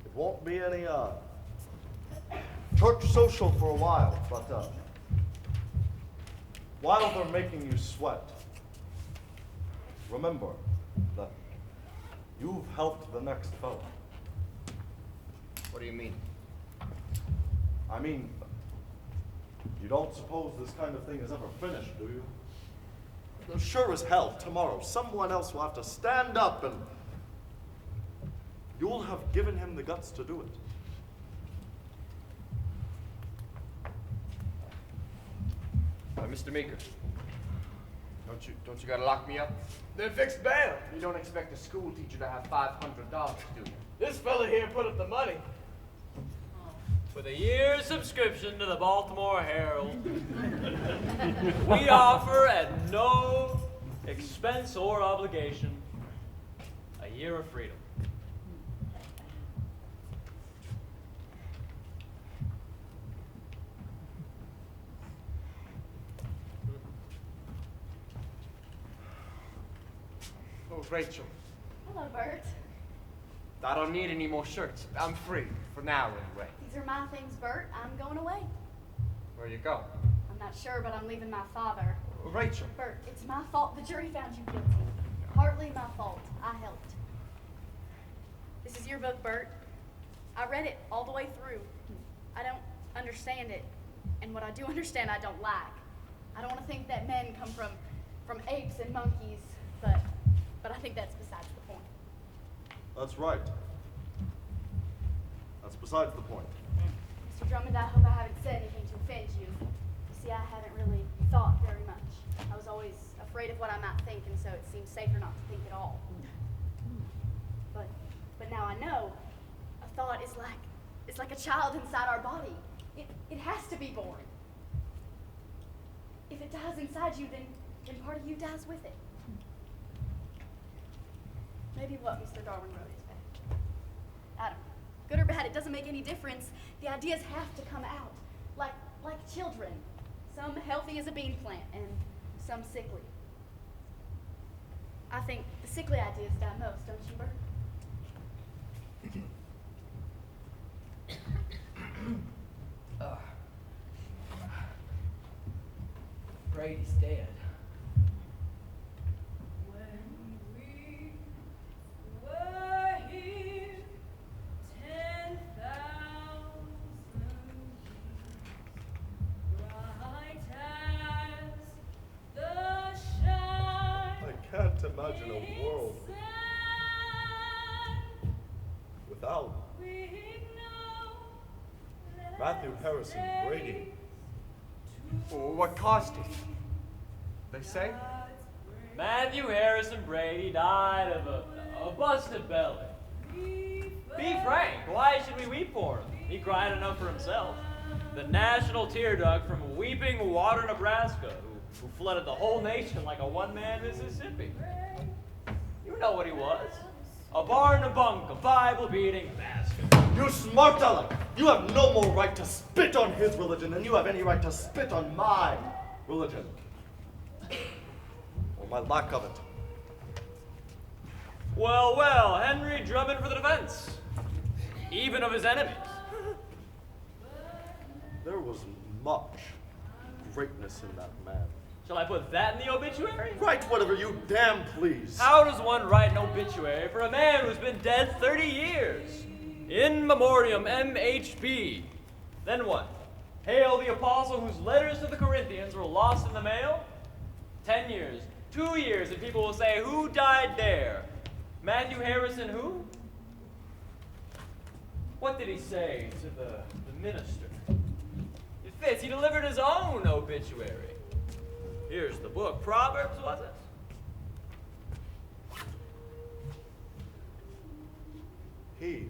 It won't be any church social for a while, but while they're making you sweat, remember that you've helped the next fellow. What do you mean? I mean, you don't suppose this kind of thing is ever finished, do you? Well, sure as hell, tomorrow, someone else will have to stand up and you'll have given him the guts to do it. Mr. Meeker, don't you gotta lock me up? Then fix bail. You don't expect a school teacher to have $500, do you? This fella here put up the money. With a year's subscription to the Baltimore Herald, we offer at no expense or obligation a year of freedom. Oh, Rachel, Hello, Bert. I don't need any more shirts. I'm free, for now anyway. These are my things, Bert. I'm going away. Where you go? I'm not sure, but I'm leaving my father. Rachel. Bert, it's my fault the jury found you guilty. Partly my fault. I helped. This is your book, Bert. I read it all the way through. I don't understand it, and what I do understand I don't like. I don't want to think that men come from apes and monkeys, but I think that's besides the point. That's right. That's besides the point. Mr. Drummond, I hope I haven't said anything to offend you. You see, I haven't really thought very much. I was always afraid of what I might think, and so it seemed safer not to think at all. But now I know a thought is like a child inside our body. It has to be born. If it dies inside you, then part of you dies with it. Maybe what Mr. Darwin wrote is bad. I don't know. Good or bad, it doesn't make any difference. The ideas have to come out, like children. Some healthy as a bean plant, and some sickly. I think the sickly ideas die most, don't you, Bert? Brady's dead. When we were here 10,000 years, bright as the shine. I can't imagine a world without Matthew Harrison Brady. Well, what caused it? They say? Matthew Harrison Brady died of a busted belly. Be frank, why should we weep for him? He cried enough for himself. The national tear duct from Weeping Water, Nebraska, who flooded the whole nation like a one-man Mississippi. You know what he was. A barn a bunk, a Bible-beating bastard. You smart aleck! You have no more right to spit on his religion than you have any right to spit on my religion. Or my lack of it. Well, well, Henry Drummond for the defense. Even of his enemies. There was much greatness in that man. Shall I put that in the obituary? Write whatever you damn please. How does one write an obituary for a man who's been dead 30 years? In memoriam, MHP. Then what? Hail the apostle whose letters to the Corinthians were lost in the mail? 10 years, 2 years, and people will say, who died there? Matthew Harrison who? What did he say to the minister? It fits, he delivered his own obituary. Here's the book, Proverbs, was it? He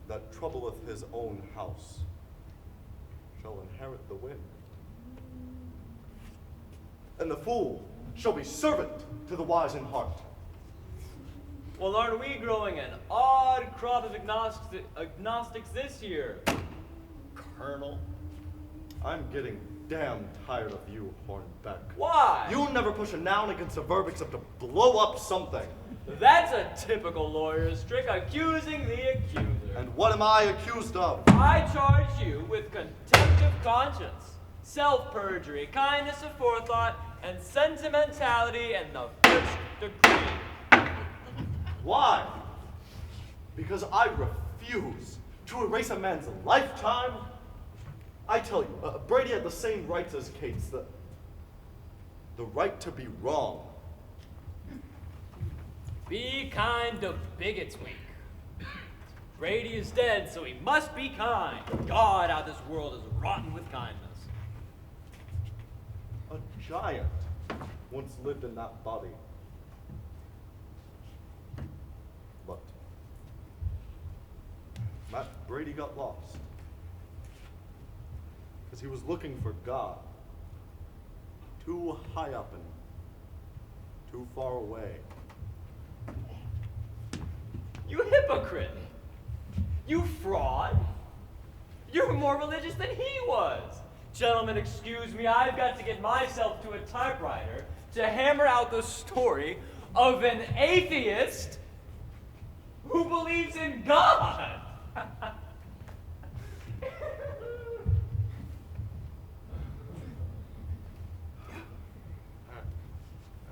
that troubleth his own house shall inherit the wind. And the fool shall be servant to the wise in heart. Well, aren't we growing an odd crop of agnostics this year, Colonel? I'm getting damn tired of you, Hornbeck. Why? You never push a noun against a verb except to blow up something. That's a typical lawyer's trick, accusing the accuser. And what am I accused of? I charge you with contempt of conscience, self-perjury, kindness of forethought, and sentimentality in the first degree. Why? Because I refuse to erase a man's lifetime. I tell you, Brady had the same rights as Cates, the right to be wrong. Be kind to bigots, Wink. Brady is dead, so he must be kind. God, how this world is rotten with kindness. A giant once lived in that body. But Matt Brady got lost because he was looking for God. Too high up and too far away. You hypocrite! You fraud! You're more religious than he was! Gentlemen, excuse me, I've got to get myself to a typewriter to hammer out the story of an atheist who believes in God!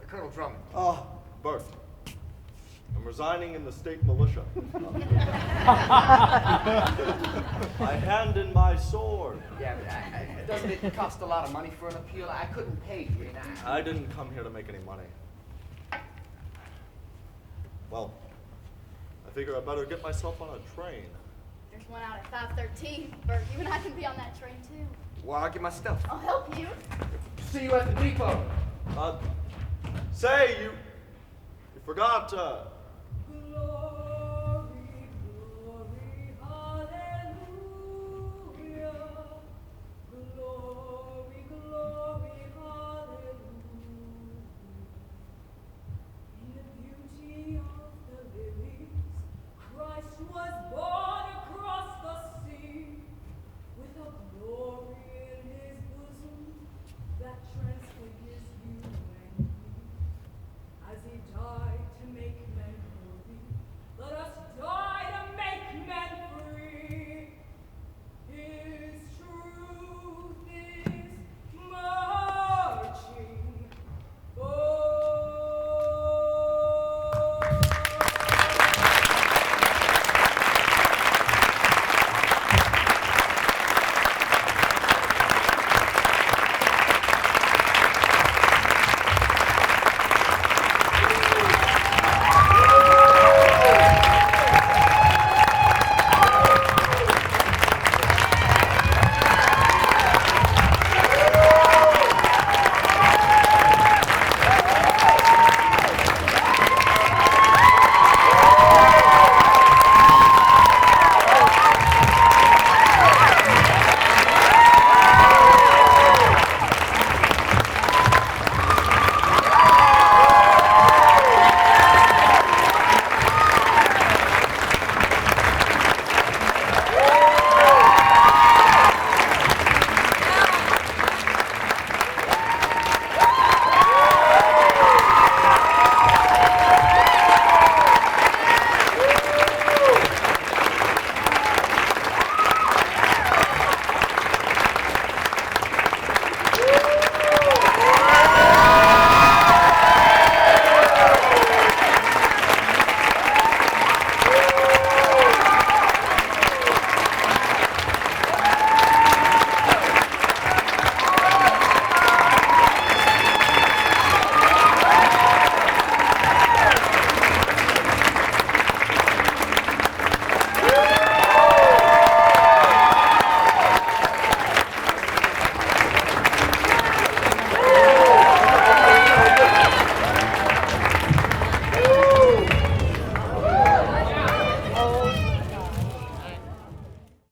Colonel Drummond. Ah, Bert. I'm resigning in the state militia. I hand in my sword. Yeah, but doesn't it cost a lot of money for an appeal? I couldn't pay you. I didn't come here to make any money. Well, I figure I better get myself on a train. There's one out at 5:13. Bert, you and I can be on that train too. Well, I'll get my stuff. I'll help you. See you at the depot. Say, you forgot